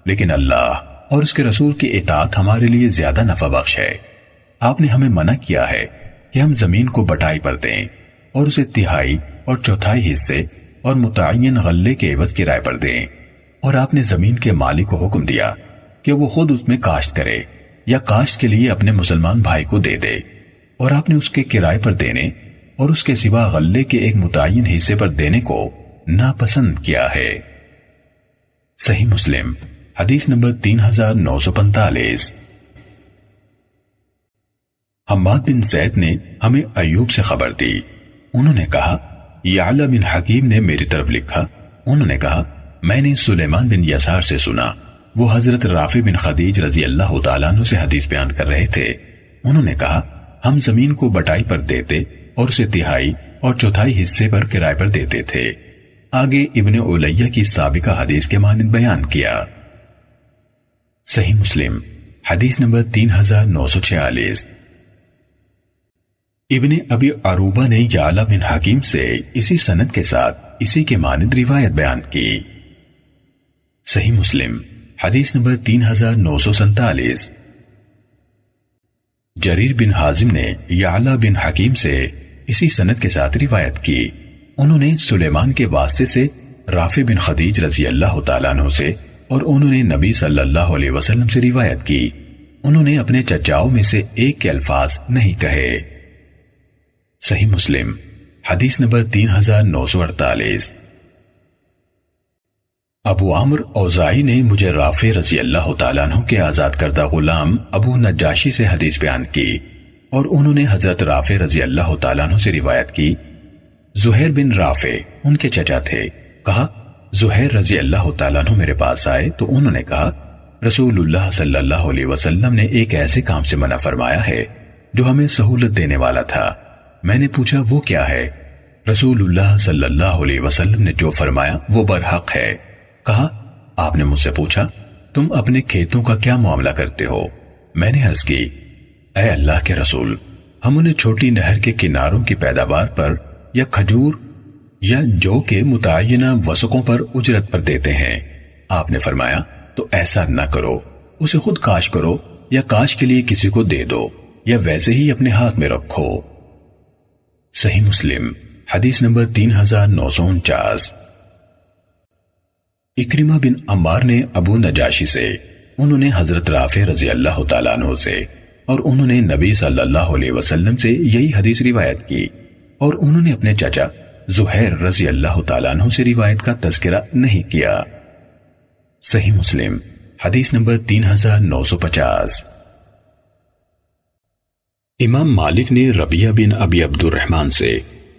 لیکن اللہ اور اس کے رسول کی اطاعت ہمارے لیے زیادہ نفع بخش ہے۔ آپ نے ہمیں منع کیا ہے کہ ہم زمین کو بٹائی پر دیں اور اسے تہائی اور چوتھائی حصے اور متعین غلے کے عوض کرائے پر دیں، اور آپ نے زمین کے مالک کو حکم دیا کہ وہ خود اس میں کاشت کرے یا کاشت کے لیے اپنے مسلمان بھائی کو دے دے، اور آپ نے اس کے کرائے پر دینے اور اس کے سوا غلے کے ایک متعین حصے پر دینے کو ناپسند کیا ہے۔ صحیح مسلم حدیث نمبر 3945۔ حماد بن زید نے ہمیں ایوب سے خبر دی، انہوں نے کہا یعلا بن حکیم نے میری طرف لکھا، انہوں نے کہا میں نے سلیمان بن یسار سے سنا، وہ حضرت رافع بن خدیج رضی اللہ تعالیٰ عنہ سے حدیث بیان کر رہے تھے۔ انہوں نے کہا ہم زمین کو بٹائی پر دیتے اور اسے تہائی اور چوتھائی حصے پر کرائے پر دیتے تھے۔ آگے ابن علیہ کی سابقہ حدیث کے مانند بیان کیا۔ صحیح مسلم حدیث نمبر 3946۔ ابن ابی عروبہ نے یعلا بن حکیم سے اسی سند کے ساتھ اسی کے مانند روایت بیان کی۔ صحیح مسلم حدیث نمبر 3947۔ جریر بن حازم نے یعلا بن حکیم سے اسی سند کے ساتھ روایت کی، انہوں نے سلیمان کے واسطے سے رافع بن خدیج رضی اللہ تعالیٰ عنہ سے اور انہوں نے نبی صلی اللہ علیہ وسلم سے روایت کی، انہوں نے اپنے چچاؤں میں سے ایک کے الفاظ نہیں کہے۔ صحیح مسلم حدیث نمبر 3948۔ ابو عمرو اوزاعی نے مجھے رافع رضی اللہ تعالیٰ عنہ کے آزاد کردہ غلام ابو نجاشی سے حدیث بیان کی، اور انہوں نے حضرت رافع رضی اللہ تعالیٰ عنہ سے روایت کی۔ زہیر بن رافع ان کے چچا تھے۔ کہا زہیر رضی اللہ تعالیٰ عنہ میرے پاس آئے تو انہوں نے کہا رسول اللہ صلی اللہ علیہ وسلم نے ایک ایسے کام سے منع فرمایا ہے جو ہمیں سہولت دینے والا تھا۔ میں نے پوچھا وہ کیا ہے؟ رسول اللہ صلی اللہ علیہ وسلم نے جو فرمایا وہ برحق ہے۔ کہا آپ نے مجھ سے پوچھا تم اپنے کھیتوں کا کیا معاملہ کرتے ہو؟ میں نے عرض کی اے اللہ کے رسول، ہم انہیں چھوٹی نہر کے کناروں کی پیداوار پر یا کھجور یا جو کے متعینہ وثقوں پر اجرت پر دیتے ہیں۔ آپ نے فرمایا تو ایسا نہ کرو، اسے خود کاش کرو یا کاش کے لیے کسی کو دے دو یا ویسے ہی اپنے ہاتھ میں رکھو۔ صحیح مسلم حدیث نمبر 3949۔ اکرمہ بن عمار نے ابو نجاشی سے، انہوں نے حضرت رافع رضی اللہ تعالیٰ عنہ سے اور انہوں نے نبی صلی اللہ علیہ وسلم سے یہی حدیث روایت کی، اور انہوں نے اپنے چچا زہیر رضی اللہ تعالیٰ عنہ سے روایت کا تذکرہ نہیں کیا۔ صحیح مسلم حدیث نمبر 3950۔ امام مالک نے ربیعہ بن ابی عبد الرحمن سے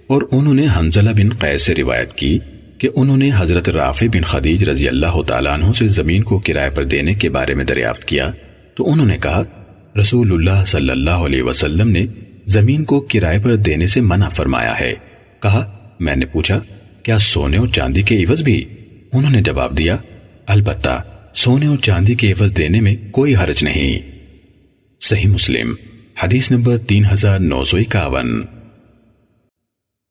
اور انہوں نے حنظلہ بن قیس سے روایت کی کہ انہوں نے حضرت رافع بن خدیج رضی اللہ تعالیٰ عنہ سے زمین کو کرائے پر دینے کے بارے میں دریافت کیا تو انہوں نے کہا رسول اللہ صلی اللہ علیہ وسلم نے زمین کو کرائے پر دینے سے منع فرمایا ہے۔ کہا میں نے پوچھا کیا سونے اور چاندی کے عوض بھی؟ انہوں نے جواب دیا البتہ سونے اور چاندی کے عوض دینے میں کوئی حرج نہیں۔ صحیح مسلم حدیث نمبر 3951۔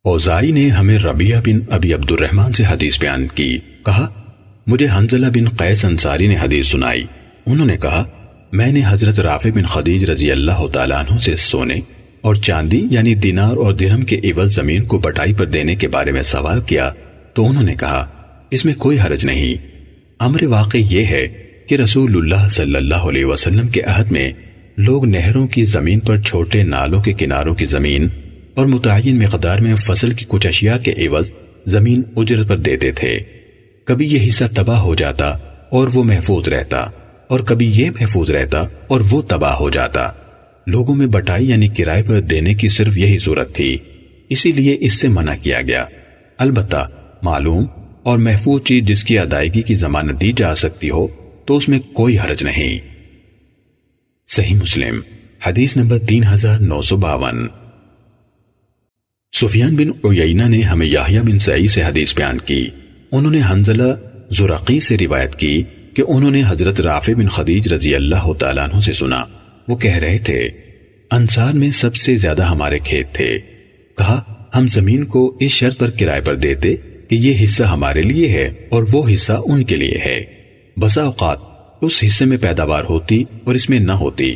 اوزائی نے ہمیں ربیعہ بن ابی عبد الرحمن سے حدیث بیان کی۔ کہا مجھے حنظلہ بن قیس انصاری نے حدیث سنائی، انہوں نے کہا میں نے حضرت رافع بن خدیج رضی اللہ تعالیٰ عنہ سے سونے اور چاندی یعنی دینار اور درہم کے عوض زمین کو بٹائی پر دینے کے بارے میں سوال کیا تو انہوں نے کہا اس میں کوئی حرج نہیں۔ امر واقع یہ ہے کہ رسول اللہ صلی اللہ علیہ وسلم کے عہد میں لوگ نہروں کی زمین پر چھوٹے نالوں کے کناروں کی زمین اور متعین مقدار میں فصل کی کچھ اشیاء کے عوض زمین اجرت پر دیتے تھے۔ کبھی یہ حصہ تباہ ہو جاتا اور وہ محفوظ رہتا، اور کبھی یہ محفوظ رہتا اور وہ تباہ ہو جاتا۔ لوگوں میں بٹائی یعنی کرائے پر دینے کی صرف یہی صورت تھی، اسی لیے اس سے منع کیا گیا۔ البتہ معلوم اور محفوظ چیز جس کی ادائیگی کی ضمانت دی جا سکتی ہو تو اس میں کوئی حرج نہیں۔ صحیح مسلم حدیث نمبر 3952۔ سفیان بن عیینہ نے ہمیں یحییٰ بن سعید سے حدیث بیان کی، انہوں نے حنظلہ زرقی سے روایت کی کہ انہوں نے حضرت رافع بن خدیج رضی اللہ تعالیٰ عنہ سے سنا، وہ کہہ رہے تھے انصار میں سب سے زیادہ ہمارے کھیت تھے۔ کہا ہم زمین کو اس شرط پر کرائے پر دیتے کہ یہ حصہ ہمارے لیے ہے اور وہ حصہ ان کے لیے ہے۔ بسا اوقات اس حصے میں پیداوار ہوتی اور اس میں نہ ہوتی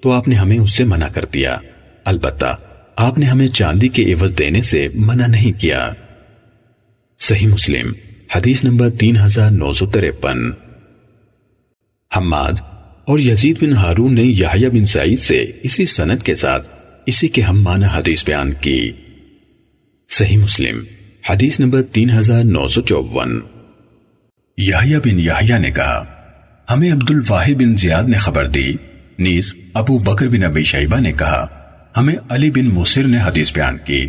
تو آپ نے ہمیں اس سے منع کر دیا، البتہ آپ نے ہمیں چاندی کے عوض دینے سے منع نہیں کیا۔ صحیح مسلم حدیث نمبر 3953۔ حماد اور یزید بن ہارون نے یحییٰ بن سعید سے اسی سند کے ساتھ اسی کے ہم معنی حدیث بیان کی۔ صحیح مسلم حدیث نمبر 3954۔ یحییٰ بن یحییٰ نے کہا ہمیں عبد الواحد بن زیاد نے خبر دی، نیز ابو بکر بن ابی شیبہ نے کہا ہمیں علی بن مسر نے حدیث بیان کی،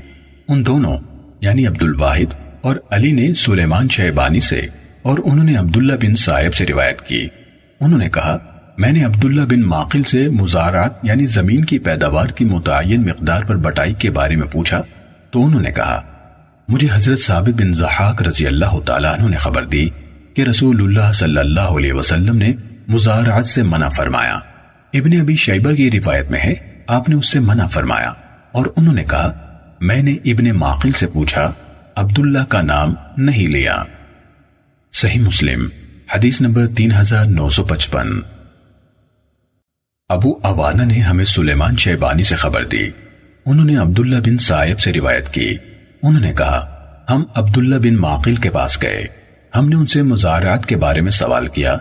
ان دونوں یعنی عبد الواحد اور علی نے سلیمان شیبانی سے اور انہوں نے عبداللہ بن صائب سے روایت کی. انہوں نے کہا میں نے عبداللہ بن معقل سے مزارعات یعنی زمین کی پیداوار کی متعین مقدار پر بٹائی کے بارے میں پوچھا تو انہوں نے کہا مجھے حضرت ثابت بن ضحاک رضی اللہ تعالیٰ عنہ نے خبر دی کہ رسول اللہ صلی اللہ علیہ وسلم نے مزارعات سے منع فرمایا. ابن ابی شیبہ کی روایت میں ہے آپ نے اس سے منع فرمایا اور انہوں نے کہا میں نے ابن معقل سے پوچھا عبداللہ کا نام نہیں لیا. صحیح مسلم حدیث نمبر 3955. ابو عوانہ نے ہمیں سلیمان شیبانی سے خبر دی. انہوں نے عبداللہ بن صائب سے روایت کی. انہوں نے کہا ہم عبداللہ بن معقل کے پاس گئے. ہم نے ان سے مزارعات کے بارے میں سوال کیا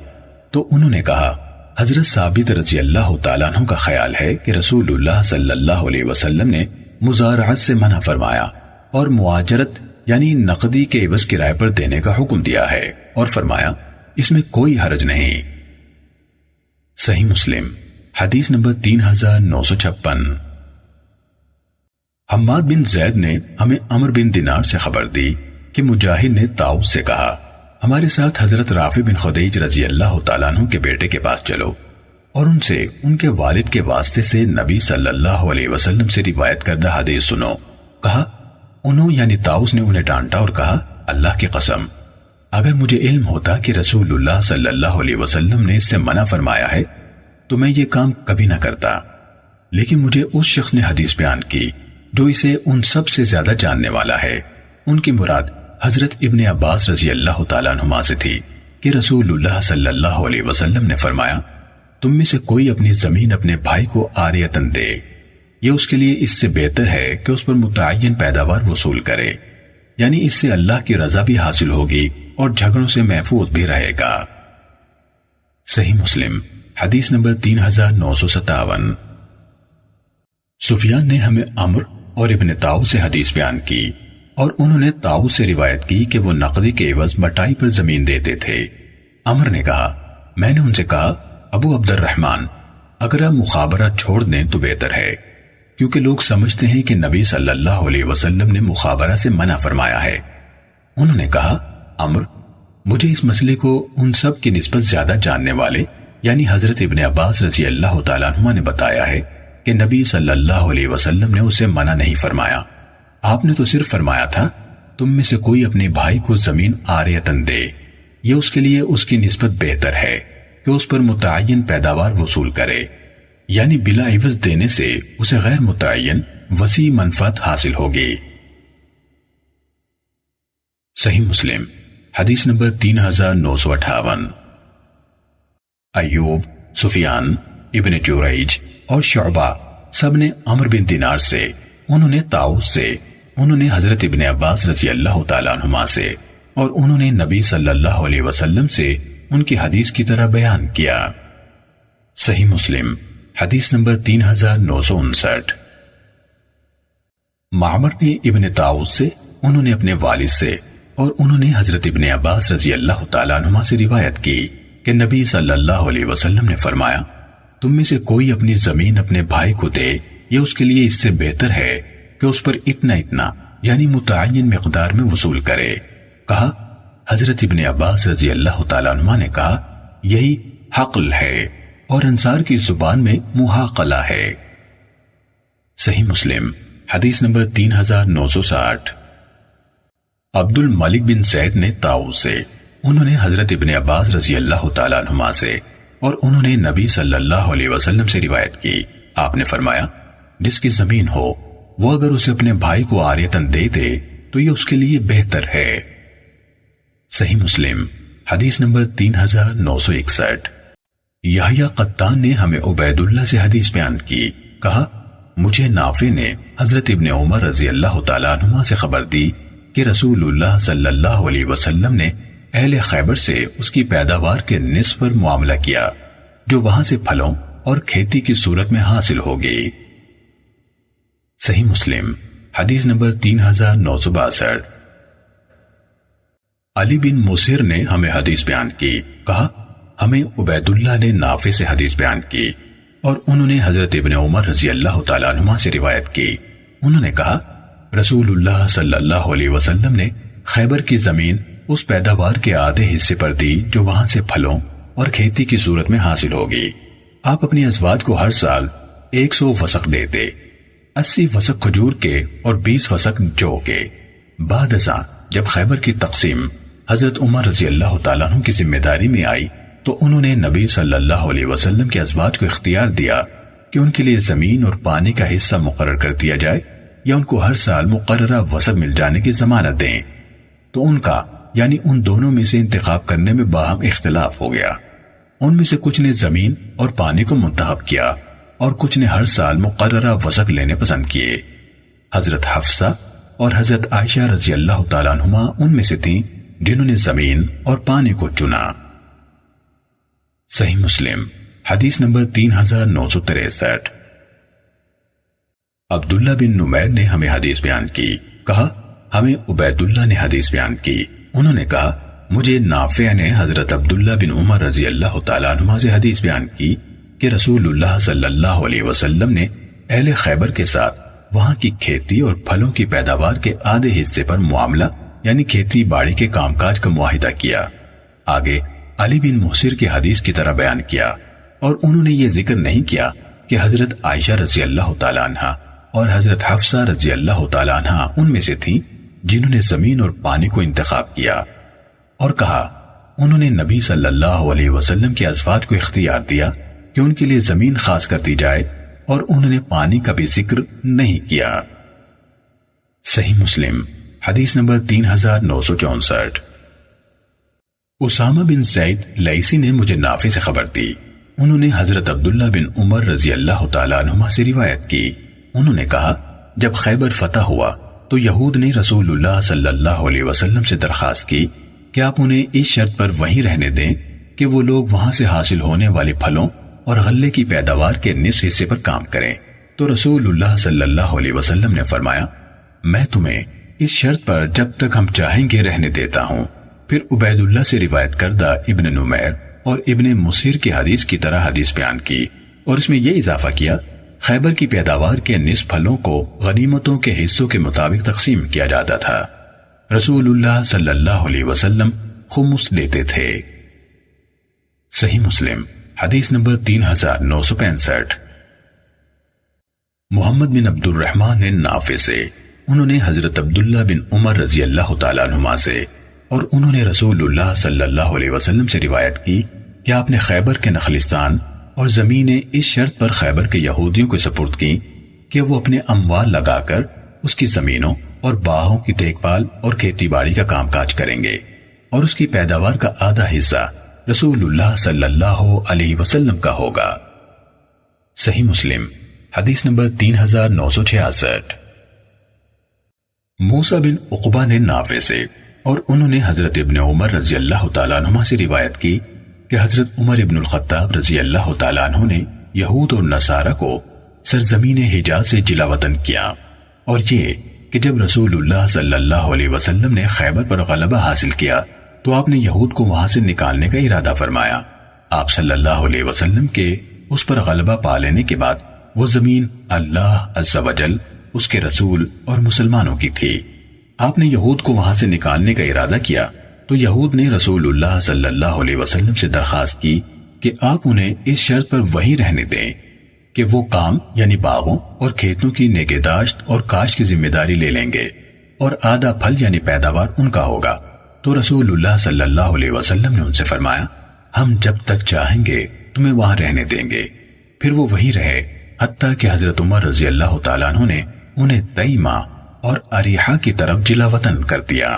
تو انہوں نے کہا حضرت ثابت رضی اللہ تعالیٰ عنہ کا خیال ہے کہ رسول اللہ صلی اللہ علیہ وسلم نے مزارعات سے منع فرمایا اور معاجرت یعنی نقدی کے عوض کرائے پر دینے کا حکم دیا ہے اور فرمایا اس میں کوئی حرج نہیں. صحیح مسلم حدیث نمبر 3956. حماد بن زید نے ہمیں عمر بن دینار سے خبر دی کہ مجاہد نے طاؤس سے کہا ہمارے ساتھ حضرت رافع بن خدیج رضی اللہ تعالیٰ عنہ کے بیٹے کے پاس چلو اور ان سے ان کے والد کے واسطے سے نبی صلی اللہ علیہ وسلم سے روایت کردہ حدیث سنو. کہا انہوں یعنی طاؤس نے انہیں ڈانٹا اور کہا اللہ کی قسم اگر مجھے علم ہوتا کہ رسول اللہ صلی اللہ علیہ وسلم نے اس سے منع فرمایا ہے تو میں یہ کام کبھی نہ کرتا. لیکن مجھے اس شخص نے حدیث بیان کی جو اسے ان سب سے زیادہ جاننے والا ہے. ان کی مراد حضرت ابن عباس رضی اللہ تعالیٰ عنہما سے تھی کہ رسول اللہ صلی اللہ علیہ وسلم نے فرمایا تم میں سے کوئی اپنی زمین اپنے بھائی کو عاریتاً دے. یہ اس کے لیے اس سے بہتر ہے کہ اس پر متعین پیداوار وصول کرے یعنی اس سے اللہ کی رضا بھی حاصل ہوگی اور جھگڑوں سے محفوظ بھی رہے گا. صحیح مسلم حدیث نمبر 3957. سفیان نے ہمیں عمر اور ابن طاؤس سے حدیث بیان کی اور انہوں نے طاؤس سے روایت کی کہ وہ نقدی کے عوض بٹائی پر زمین دیتے تھے. عمر نے کہا میں نے ان سے کہا ابو عبد الرحمن اگر آپ مخابرہ چھوڑ دیں تو بہتر ہے کیونکہ لوگ سمجھتے ہیں کہ نبی صلی اللہ علیہ وسلم نے مخابرہ سے منع فرمایا ہے. انہوں نے کہا عمر مجھے اس مسئلے کو ان سب کی نسبت زیادہ جاننے والے یعنی حضرت ابن عباس رضی اللہ تعالیٰ عنہ نے بتایا ہے کہ نبی صلی اللہ علیہ وسلم نے اسے منع نہیں فرمایا. آپ نے تو صرف فرمایا تھا تم میں سے کوئی اپنے بھائی کو زمین عاریتاً دے. یہ اس کے لیے اس کی نسبت بہتر ہے کہ اس پر متعین پیداوار وصول کرے یعنی بلا عوض دینے سے اسے غیر متعین وسیع منفعت حاصل ہوگی. صحیح مسلم حدیث نمبر 3958. ایوب، سفیان، ابن جریج اور شعبہ سب نے عمر بن دینار سے، انہوں نے طاؤس سے، انہوں نے حضرت ابن عباس رضی اللہ تعالیٰ عنہما سے اور انہوں نے نبی صلی اللہ علیہ وسلم سے ان کی حدیث کی طرح بیان کیا. صحیح مسلم حدیث نمبر 3959. معمر نے ابن طاؤس سے، انہوں نے اپنے والد سے اور انہوں نے حضرت ابن عباس رضی اللہ تعالیٰ عنہما سے روایت کی کہ نبی صلی اللہ علیہ وسلم نے فرمایا تم میں سے کوئی اپنی زمین اپنے بھائی کو دے، یہ اس کے لیے اس سے بہتر ہے کہ اس پر اتنا اتنا یعنی متعین مقدار میں وصول کرے. کہا حضرت ابن عباس رضی اللہ تعالیٰ عنہ نے کہا یہی حقل ہے اور انصار کی زبان میں محاقلہ ہے. صحیح مسلم حدیث نمبر 3960. عبد الملک بن زید نے طاؤس سے، انہوں نے حضرت ابن عباس رضی اللہ تعالیٰ عنہما سے اور انہوں نے نبی صلی اللہ علیہ وسلم سے روایت کی. آپ نے فرمایا جس کی زمین ہو وہ اگر اسے اپنے بھائی کو عاریتاً دے دے تو یہ اس کے لیے بہتر ہے. صحیح مسلم حدیث نمبر 3961. یحییٰ قطان نے ہمیں عبید اللہ سے حدیث بیان کی. کہا مجھے نافع نے حضرت ابن عمر رضی اللہ تعالیٰ عنہما سے خبر دی کہ رسول اللہ صلی اللہ علیہ وسلم نے اہل خیبر سے اس کی پیداوار کے نصف پر معاملہ کیا جو وہاں سے پھلوں اور کھیتی کی صورت میں حاصل ہوگی. صحیح مسلم حدیث نمبر 3962. علی بن مسر نے ہمیں حدیث بیان کی. کہا ہمیں عبید اللہ نے نافع سے حدیث بیان کی اور انہوں نے حضرت ابن عمر رضی اللہ تعالیٰ عنہما سے روایت کی. انہوں نے کہا رسول اللہ صلی اللہ علیہ وسلم نے خیبر کی زمین اس پیداوار کے آدھے حصے پر دی جو وہاں سے پھلوں اور کھیتی کی صورت میں حاصل ہوگی۔ آپ اپنی ازواج کو ہر سال 100 وسق دیتے، 80 وسق کھجور کے اور 20 وسق جو کے۔ بعد ازاں جب خیبر کی تقسیم حضرت عمر رضی اللہ تعالیٰ عنہ کی ذمہ داری میں آئی تو انہوں نے نبی صلی اللہ علیہ وسلم کے ازواج کو اختیار دیا کہ ان کے لیے زمین اور پانی کا حصہ مقرر کر دیا جائے یا ان کو ہر سال مقررہ وسق مل جانے کی ضمانت دیں۔ تو ان کا یعنی ان دونوں میں سے انتخاب کرنے میں باہم اختلاف ہو گیا۔ ان میں سے کچھ نے زمین اور پانی کو منتخب کیا اور کچھ نے ہر سال مقررہ وسق لینے پسند کیے۔ حضرت حفصہ اور حضرت عائشہ رضی اللہ تعالیٰ عنہما ان میں سے تھیں جنہوں نے زمین اور پانی کو چنا۔ صحیح مسلم حدیث نمبر 3963۔ عبداللہ بن نمیر نے ہمیں حدیث بیان کی، کہا ہمیں عبید اللہ نے حدیث بیان کی، انہوں نے کہا مجھے نافع نے حضرت عبداللہ بن عمر رضی اللہ تعالیٰ عنہما سے حدیث بیان کی کہ رسول اللہ صلی اللہ علیہ وسلم نے اہل خیبر کے ساتھ وہاں کی کھیتی اور پھلوں کی پیداوار کے آدھے حصے پر معاملہ یعنی کھیتی باڑی کے کام کاج کا معاہدہ کیا۔ آگے علی بن محصر کی حدیث کی طرح بیان کیا، اور انہوں نے یہ ذکر نہیں کیا کہ حضرت عائشہ رضی اللہ تعالیٰ عنہ اور حضرت حفصہ رضی اللہ تعالیٰ عنہ ان میں سے تھیں جنہوں نے زمین اور پانی کو انتخاب کیا، اور کہا انہوں نے نبی صلی اللہ علیہ وسلم کے ازواج کو اختیار دیا کہ ان کے لیے زمین خاص کر دی جائے، اور انہوں نے پانی کا بھی ذکر نہیں کیا۔ صحیح مسلم حدیث نمبر 3964۔ اسامہ بن زید لیثی نے مجھے نافع سے خبر دی، انہوں نے حضرت عبداللہ بن عمر رضی اللہ تعالیٰ عنہما سے روایت کی، انہوں نے کہا جب خیبر فتح ہوا تو یہود نے رسول اللہ صلی اللہ علیہ وسلم سے درخواست کی کہ آپ انہیں اس شرط پر وہیں رہنے دیں کہ وہ لوگ وہاں سے حاصل ہونے والے پھلوں اور غلے کی پیداوار کے نصف حصے پر کام کریں۔ تو رسول اللہ صلی اللہ علیہ وسلم نے فرمایا میں تمہیں اس شرط پر جب تک ہم چاہیں گے رہنے دیتا ہوں۔ پھر عبید اللہ سے روایت کردہ ابن نمیر اور ابن مصیر کی حدیث کی طرح حدیث بیان کی، اور اس میں یہ اضافہ کیا خیبر کی پیداوار کے نصف پھلوں کو غنیمتوں کے حصوں کے مطابق تقسیم کیا جاتا تھا۔ رسول اللہ صلی اللہ علیہ وسلم خمس لیتے تھے۔ صحیح مسلم حدیث نمبر 3965۔ محمد بن عبد الرحمن نے نافع سے، انہوں نے حضرت عبداللہ بن عمر رضی اللہ تعالیٰ عنہما سے، اور انہوں نے رسول اللہ صلی اللہ علیہ وسلم سے روایت کی کہ آپ نے خیبر کے نخلستان اور زمینیں اس شرط پر خیبر کے یہودیوں کو سپرد کی کہ وہ اپنے اموال لگا کر اس کی زمینوں اور باغوں کی دیکھ بھال اور کھیتی باڑی کا کام کاج کریں گے، اور اس کی پیداوار کا آدھا حصہ رسول اللہ صلی اللہ علیہ وسلم کا ہوگا۔ صحیح مسلم حدیث نمبر 3966۔ موسیٰ بن عقبہ نے نافع سے، اور انہوں نے حضرت ابن عمر رضی اللہ تعالیٰ عنہما سے روایت کی کہ حضرت عمر ابن الخطاب رضی اللہ تعالیٰ عنہ نے یہود اور نصارہ کو سرزمین حجاز سے جلا وطن کیا، اور یہ کہ جب رسول اللہ صلی اللہ علیہ وسلم نے خیبر پر غلبہ حاصل کیا تو آپ نے یہود کو وہاں سے نکالنے کا ارادہ فرمایا۔ آپ صلی اللہ علیہ وسلم کے اس پر غلبہ پا لینے کے بعد وہ زمین اللہ عز و جل، اس کے رسول اور مسلمانوں کی تھی۔ آپ نے یہود کو وہاں سے نکالنے کا ارادہ کیا تو یہود نے رسول اللہ صلی اللہ علیہ وسلم سے درخواست کی کہ آپ انہیں اس شرط پر وہیں رہنے دیں کہ وہ کام یعنی باغوں اور کھیتوں کی نگہداشت اور کاشت کی ذمہ داری لے لیں گے، اور آدھا پھل یعنی پیداوار ان کا ہوگا۔ تو رسول اللہ صلی اللہ علیہ وسلم نے ان سے فرمایا ہم جب تک چاہیں گے تمہیں وہاں رہنے دیں گے۔ پھر وہ وہی رہے حتیٰ کہ حضرت عمر رضی اللہ تعالیٰ عنہ نے انہیں تیمہ اور اریحہ کی طرف جلا وطن کر دیا۔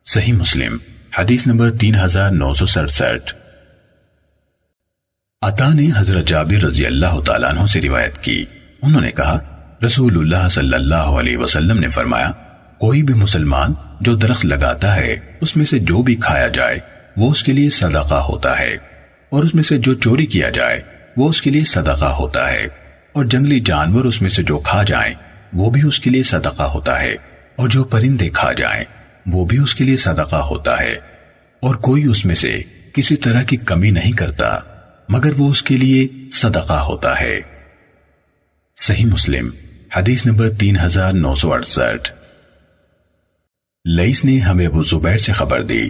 صحیح مسلم حدیث نمبر 3967۔ عطا نے حضرت جابر رضی اللہ تعالیٰ عنہ سے روایت کی، انہوں نے کہا رسول اللہ صلی اللہ علیہ وسلم نے فرمایا کوئی بھی مسلمان جو درخت لگاتا ہے اس میں سے جو بھی کھایا جائے وہ اس کے لیے صدقہ ہوتا ہے، اور اس میں سے جو چوری کیا جائے وہ اس کے لیے صدقہ ہوتا ہے، اور جنگلی جانور اس میں سے جو کھا جائیں وہ بھی اس کے لیے صدقہ ہوتا ہے، اور جو پرندے کھا جائیں وہ بھی اس کے لیے صدقہ ہوتا ہے، اور کوئی اس میں سے کسی طرح کی کمی نہیں کرتا مگر وہ اس کے لیے صدقہ ہوتا ہے۔ صحیح مسلم حدیث نمبر 3968۔ لئیس نے ہمیں ابو زبیر سے خبر دی،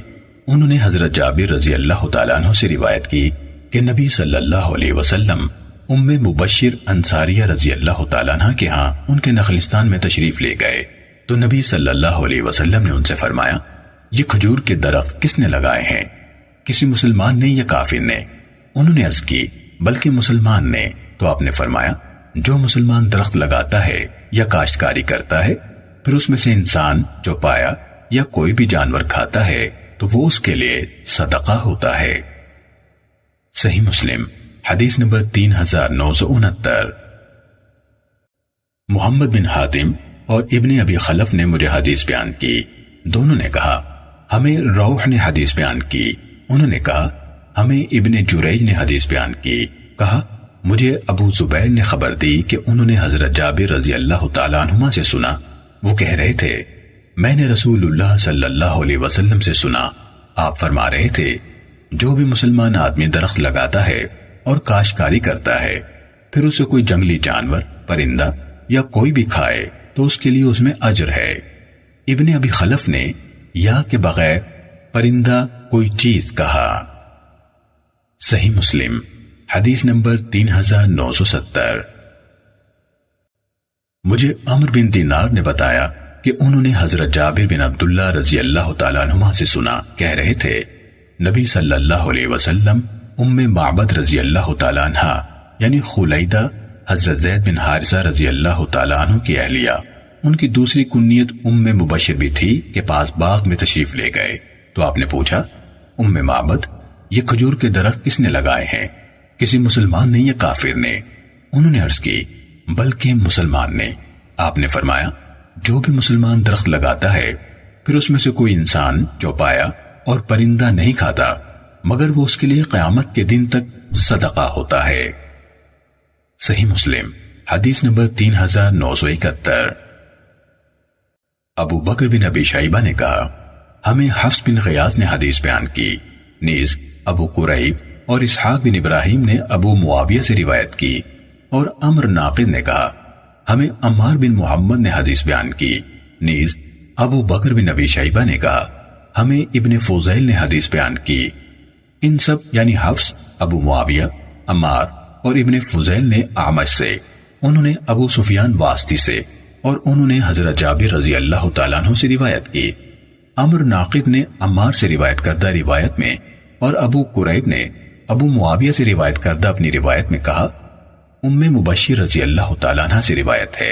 انہوں نے حضرت جابر رضی اللہ تعالیٰ عنہ سے روایت کی کہ نبی صلی اللہ علیہ وسلم ام مبشر انصاریہ رضی اللہ تعالیٰ عنہ کے ہاں ان کے نخلستان میں تشریف لے گئے تو نبی صلی اللہ علیہ وسلم نے ان سے فرمایا، یہ کھجور کے درخت کس نے لگائے ہیں؟ کسی مسلمان نے یا کافر نے؟ انہوں نے عرض کی بلکہ مسلمان نے۔ تو آپ نے فرمایا، جو مسلمان درخت لگاتا ہے یا کاشتکاری کرتا ہے پھر اس میں سے انسان جو پایا یا کوئی بھی جانور کھاتا ہے تو وہ اس کے لیے صدقہ ہوتا ہے۔ صحیح مسلم حدیث نمبر 3969۔ محمد بن حاتم اور ابن ابی خلف نے مجھے حدیث بیان کی، دونوں نے کہا ہمیں روح نے حدیث بیان کی، انہوں نے کہا ہمیں ابن جریج نے حدیث بیان کی، کہا مجھے ابو زبیر نے خبر دی کہ انہوں نے حضرت جابر رضی اللہ تعالیٰ عنہما سے سنا، وہ کہہ رہے تھے میں نے رسول اللہ صلی اللہ علیہ وسلم سے سنا، آپ فرما رہے تھے جو بھی مسلمان آدمی درخت لگاتا ہے اور کاشتکاری کرتا ہے پھر اسے کوئی جنگلی جانور، پرندہ یا کوئی بھی کھائے تو اس کے لیے اس میں اجر ہے۔ ابن ابی خلف نے یا کے بغیر پرندہ کوئی چیز کہا۔ صحیح مسلم حدیث نمبر 3970۔ مجھے عمرو بن دینار نے بتایا کہ انہوں نے حضرت جابر بن عبداللہ رضی اللہ تعالیٰ عنہما سے سنا، کہہ رہے تھے نبی صلی اللہ علیہ وسلم ام معبد رضی اللہ تعالیٰ عنہ یعنی خلیدہ حضرت زید بن حارثہ رضی اللہ تعالیٰ عنہ کی اہلیہ، ان کی دوسری کنیت ام مبشر بھی تھی، کے پاس باغ میں تشریف لے گئے تو آپ نے پوچھا ام معبد یہ کھجور کے درخت کس نے لگائے ہیں؟ کسی مسلمان نے یا کافر نے؟ انہوں نے عرض کی بلکہ مسلمان نے۔ آپ نے فرمایا جو بھی مسلمان درخت لگاتا ہے پھر اس میں سے کوئی انسان جو پایا اور پرندہ نہیں کھاتا مگر وہ اس کے لیے قیامت کے دن تک صدقہ ہوتا ہے۔ صحیح مسلم حدیث نمبر 3971۔ ابو بکر بن ابی شیبہ نے کہا ہمیں حفص بن غیاث نے حدیث بیان کی، نیز ابو قریب اور اسحاق بن ابراہیم نے ابو معاویہ سے روایت کی، اور عمرو ناقد نے کہا ہمیں عمار بن محمد نے حدیث بیان کی، نیز ابو بکر بن ابی شیبہ نے کہا ہمیں ابن فضیل نے حدیث بیان کی۔ ان سب یعنی حفص، ابو معاویہ، عمار اور ابن فضیل نے اعمش سے، انہوں نے ابو سفیان واسطی سے، اور انہوں نے حضرت جابر رضی اللہ تعالیٰ عنہ سے روایت کی۔ عمرو ناقد نے عمار سے روایت کردہ روایت میں اور ابو قریب نے ابو معاویہ سے روایت کردہ اپنی روایت میں کہا ام مبشر رضی اللہ تعالیٰ عنہ سے روایت ہے۔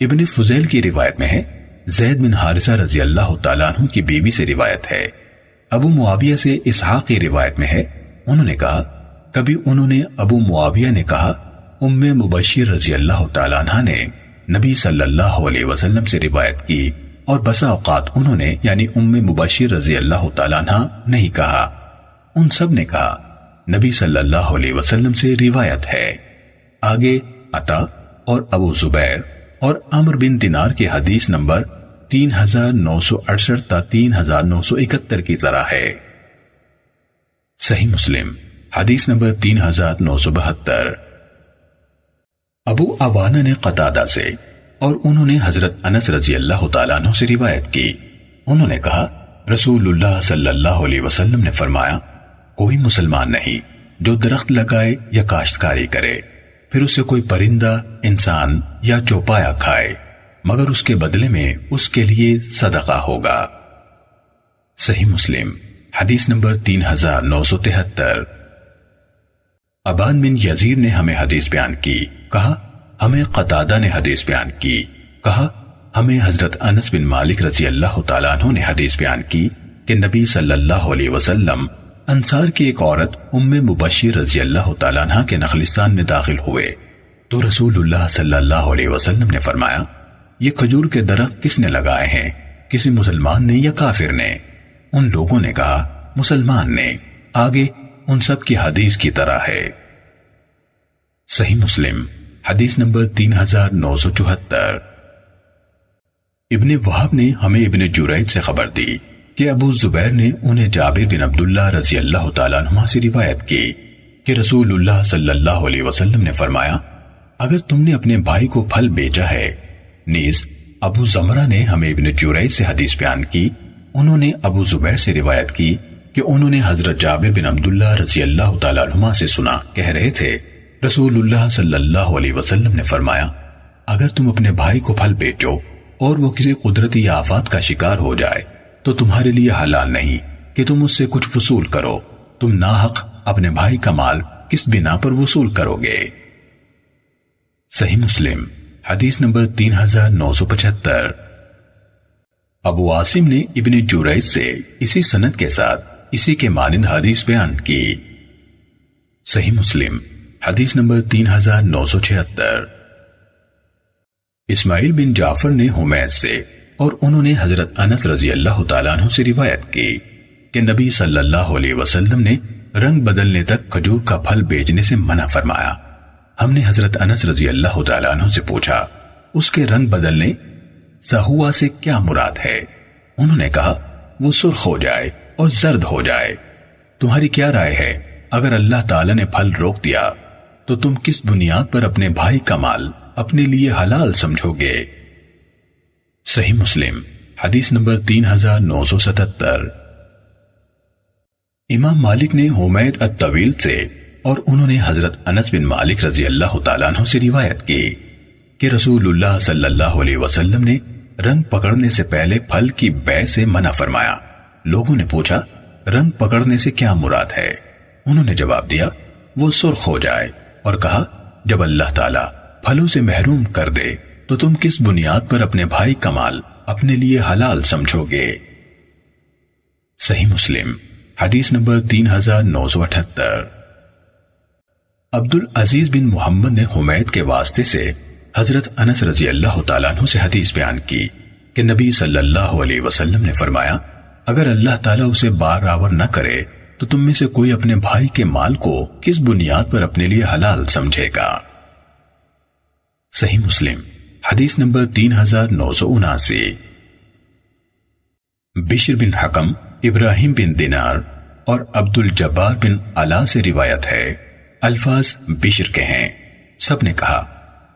ابن فضیل کی روایت میں ہے زید بن حارثہ رضی اللہ تعالیٰ عنہ کی بیوی سے روایت ہے۔ ابو معاویہ سے اسحاق کی روایت میں ہے، انہوں نے کہا کبھی انہوں نے ابو معاویہ نے کہا ام مبشر رضی اللہ تعالیٰ عنہ نے نبی صلی اللہ علیہ وسلم سے روایت کی، اور بسا اوقات انہوں نے یعنی ام مبشر رضی اللہ تعالیٰ عنہ نہیں کہا، ان سب نے کہا نبی صلی اللہ علیہ وسلم سے روایت ہے۔ آگے عطا اور ابو زبیر اور عمرو بن دینار کی حدیث نمبر 3968 تا 3971 کی طرح ہے۔ صحیح مسلم حدیث نمبر 3972۔ ابو عوانہ نے قتادہ سے اور انہوں نے حضرت انس رضی اللہ تعالیٰ عنہ سے روایت کی، انہوں نے کہا رسول اللہ صلی اللہ علیہ وسلم نے فرمایا کوئی مسلمان نہیں جو درخت لگائے یا کاشتکاری کرے پھر اسے کوئی پرندہ، انسان یا چوپایا کھائے مگر اس کے بدلے میں اس کے لیے صدقہ ہوگا۔ صحیح مسلم حدیث نمبر 3973۔ ابان بن یزید نے ہمیں حدیث بیان کی، کہا ہمیں قتادہ نے حدیث بیان کی، کہا ہمیں حضرت انس بن مالک رضی اللہ تعالیٰ عنہ نے حدیث بیان کی کہ نبی صلی اللہ علیہ وسلم انصار کی ایک عورت ام مبشر رضی اللہ تعالیٰ عنہ کے نخلستان میں داخل ہوئے تو رسول اللہ صلی اللہ علیہ وسلم نے فرمایا یہ کھجور کے درخت کس نے لگائے ہیں؟ کسی مسلمان نے یا کافر نے؟ ان لوگوں نے کہا مسلمان نے۔ آگے ان سب کی حدیث کی طرح ہے۔ صحیح مسلم حدیث نمبر 3974۔ ابن وہب نے ہمیں ابن جریج سے خبر دی کہ ابو زبیر نے انہیں جابر بن عبداللہ رضی اللہ تعالیٰ عنہ سے روایت کی کہ رسول اللہ صلی اللہ علیہ وسلم نے فرمایا اگر تم نے اپنے بھائی کو پھل بیچا ہے۔ نیز ابو زمرہ نے ہمیں ابن جریج سے حدیث بیان کی، انہوں نے ابو زبیر سے روایت کی کہ انہوں نے حضرت جابر بن عبداللہ رضی اللہ تعالیٰ عنہما سے سنا، کہہ رہے تھے رسول اللہ صلی اللہ علیہ وسلم نے فرمایا، اگر تم اپنے بھائی کو پھل بیچو اور وہ کسی قدرتی آفات کا شکار ہو جائے تو تمہارے لیے حلال نہیں کہ تم اس سے کچھ وصول کرو، تم ناحق اپنے بھائی کا مال کس بنا پر وصول کرو گے؟ صحیح مسلم حدیث نمبر 3975۔ ابو عاصم نے ابن جریج سے اسی سند کے ساتھ اسی کے مانند حدیث بیان کی۔ صحیح مسلم حدیث نمبر 3976۔ اسماعیل بن جعفر نے حمید سے اور انہوں نے حضرت انس رضی اللہ تعالیٰ عنہ سے روایت کی کہ نبی صلی اللہ علیہ وسلم نے رنگ بدلنے تک کھجور کا پھل بیچنے سے منع فرمایا۔ ہم نے حضرت انس رضی اللہ تعالیٰ عنہ سے پوچھا، اس کے رنگ بدلنے سہوا سے کیا مراد ہے؟ انہوں نے کہا، وہ سرخ ہو جائے اور زرد ہو جائے۔ تمہاری کیا رائے ہے؟ اگر اللہ تعالیٰ نے پھل روک دیا تو تم کس بنیاد پر اپنے بھائی کا مال اپنے لیے حلال سمجھو گے؟ صحیح مسلم حدیث نمبر 3977۔ امام مالک نے حمید الطویل سے اور انہوں نے حضرت انس بن مالک رضی اللہ تعالیٰ عنہ سے روایت کی کہ رسول اللہ صلی اللہ علیہ وسلم نے رنگ پکڑنے سے پہلے پھل کی بیع سے منع فرمایا۔ لوگوں نے پوچھا، رنگ پکڑنے سے کیا مراد ہے؟ انہوں نے جواب دیا، وہ سرخ ہو جائے، اور کہا، جب اللہ تعالیٰ پھلوں سے محروم کر دے تو تم کس بنیاد پر اپنے بھائی کا مال اپنے لیے حلال سمجھو گے؟ صحیح مسلم حدیث نمبر 3978۔ عبدالعزیز بن محمد نے حمید کے واسطے سے حضرت انس رضی اللہ تعالیٰ عنہ سے حدیث بیان کی کہ نبی صلی اللہ علیہ وسلم نے فرمایا، اگر اللہ تعالیٰ اسے بار آور نہ کرے تو تم میں سے کوئی اپنے بھائی کے مال کو کس بنیاد پر اپنے لیے حلال سمجھے گا؟ صحیح مسلم حدیث نمبر 3979۔ بشر بن حکم، ابراہیم بن دینار اور عبد الجبار بن علا سے روایت ہے، الفاظ بشر کے ہیں۔ سب نے کہا،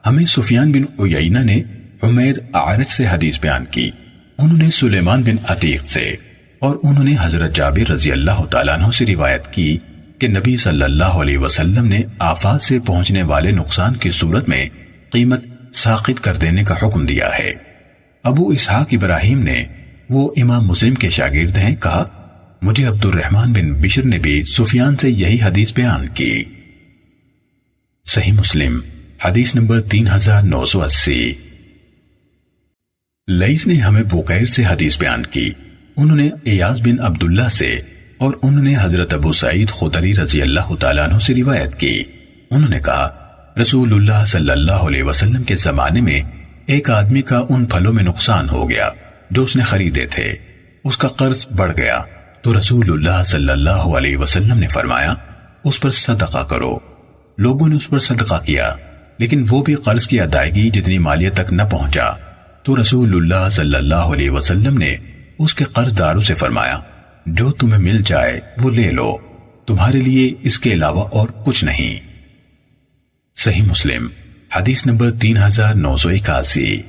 ہمیں سفیان بن عیینہ نے حمید اعرج سے حدیث بیان کی، انہوں نے سلیمان بن عتیق سے اور انہوں نے حضرت جابر رضی اللہ تعالیٰ عنہ سے روایت کی کہ نبی صلی اللہ علیہ وسلم نے آفات سے پہنچنے والے نقصان کی صورت میں قیمت ساقط کر دینے کا حکم دیا ہے۔ ابو اسحاق ابراہیم نے، وہ امام مسلم کے شاگرد ہیں، کہا، مجھے عبد الرحمن بن بشر نے بھی سفیان سے یہی حدیث بیان کی۔ صحیح مسلم حدیث نمبر 3980۔ لیث نے ہمیں بکیر سے حدیث بیان کی، انہوں نے ایاز بن عبداللہ سے اور انہوں نے حضرت ابو سعید خدری رضی اللہ تعالیٰ عنہ سے روایت کی، انہوں نے کہا، رسول اللہ صلی اللہ علیہ وسلم کے زمانے میں ایک آدمی کا ان پھلوں میں نقصان ہو گیا جو اس نے خریدے تھے، اس کا قرض بڑھ گیا تو رسول اللہ صلی اللہ علیہ وسلم نے فرمایا، اس پر صدقہ کرو۔ لوگوں نے اس پر صدقہ کیا، لیکن وہ بھی قرض کی ادائیگی جتنی مالیت تک نہ پہنچا تو رسول اللہ صلی اللہ علیہ وسلم نے اس کے قرض داروں سے فرمایا، جو تمہیں مل جائے وہ لے لو، تمہارے لیے اس کے علاوہ اور کچھ نہیں۔ صحیح مسلم حدیث نمبر 3981۔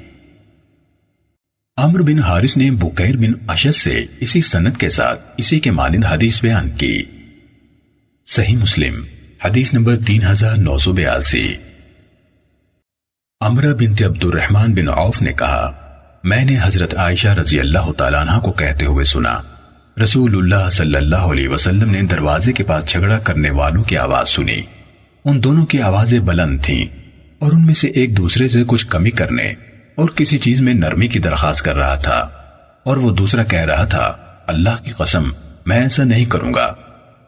عمرو بن حارث نے بکیر بن اشد سے اسی سند کے ساتھ اسی کے مانند حدیث بیان کی۔ صحیح مسلم حدیث نمبر 3982۔ عمرہ بنت عبد الرحمن بن عوف نے کہا، میں نے حضرت عائشہ رضی اللہ تعالیٰ عنہ کو کہتے ہوئے سنا، رسول اللہ صلی اللہ علیہ وسلم نے دروازے کے پاس جھگڑا کرنے والوں کی آواز سنی، ان دونوں کی آوازیں بلند تھیں اور ان میں سے ایک دوسرے سے کچھ کمی کرنے اور کسی چیز میں نرمی کی درخواست کر رہا تھا، اور وہ دوسرا کہہ رہا تھا، اللہ کی قسم میں ایسا نہیں کروں گا۔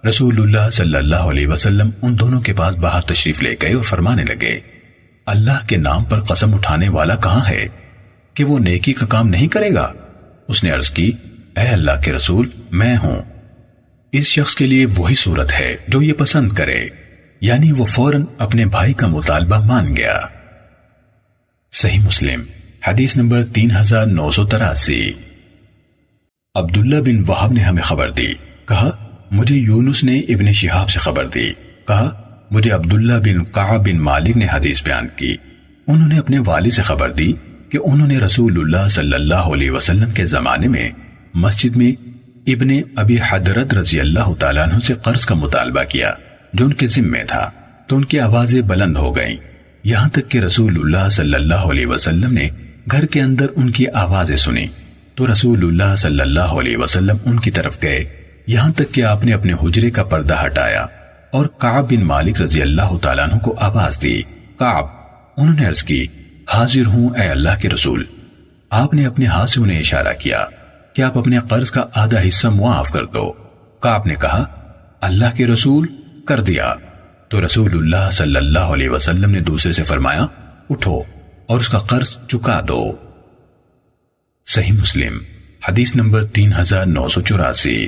رسول اللہ صلی اللہ علیہ وسلم ان دونوں کے پاس باہر تشریف لے گئے اور فرمانے لگے، اللہ کے نام پر قسم اٹھانے والا کہاں ہے کہ وہ نیکی کا کام نہیں کرے گا؟ اس نے عرض کی، اے اللہ کے رسول، میں ہوں۔ اس شخص کے لیے وہی صورت ہے جو یہ پسند کرے، یعنی وہ فوراً اپنے بھائی کا مطالبہ مان گیا۔ صحیح مسلم حدیث نمبر 3983۔ عبداللہ بن وہب نے ہمیں خبر دی، کہا، مجھے یونس نے ابن شہاب سے خبر دی، کہا، مجھے عبداللہ بن کعب بن مالک نے حدیث بیان کی، انہوں نے اپنے والد سے خبر دی کہ انہوں نے رسول اللہ صلی اللہ علیہ وسلم کے زمانے میں مسجد میں ابن ابی حضرت رضی اللہ تعالیٰ عنہ سے قرض کا مطالبہ کیا جو ان کے ذمے تھا، تو ان کی آوازیں بلند ہو گئیں، یہاں تک کہ رسول اللہ صلی اللہ علیہ وسلم نے گھر کے اندر ان کی آوازیں سنی تو رسول اللہ صلی اللہ علیہ وسلم ان کی طرف گئے، یہاں تک کہ آپ نے اپنے حجرے کا پردہ ہٹایا اور کعب بن مالک رضی اللہ تعالیٰ عنہ کو آواز دی، کعب۔ انہوں نے عرض کی، حاضر ہوں اے اللہ کے رسول۔ آپ نے اپنے ہاتھ سے انہیں اشارہ کیا کہ آپ اپنے قرض کا آدھا حصہ معاف کر دو۔ کعب نے کہا، اللہ کے رسول، کر دیا۔ تو رسول اللہ صلی اللہ علیہ وسلم نے دوسرے سے فرمایا، اٹھو اور اس کا قرض چکا دو۔ صحیح مسلم حدیث نمبر 3984۔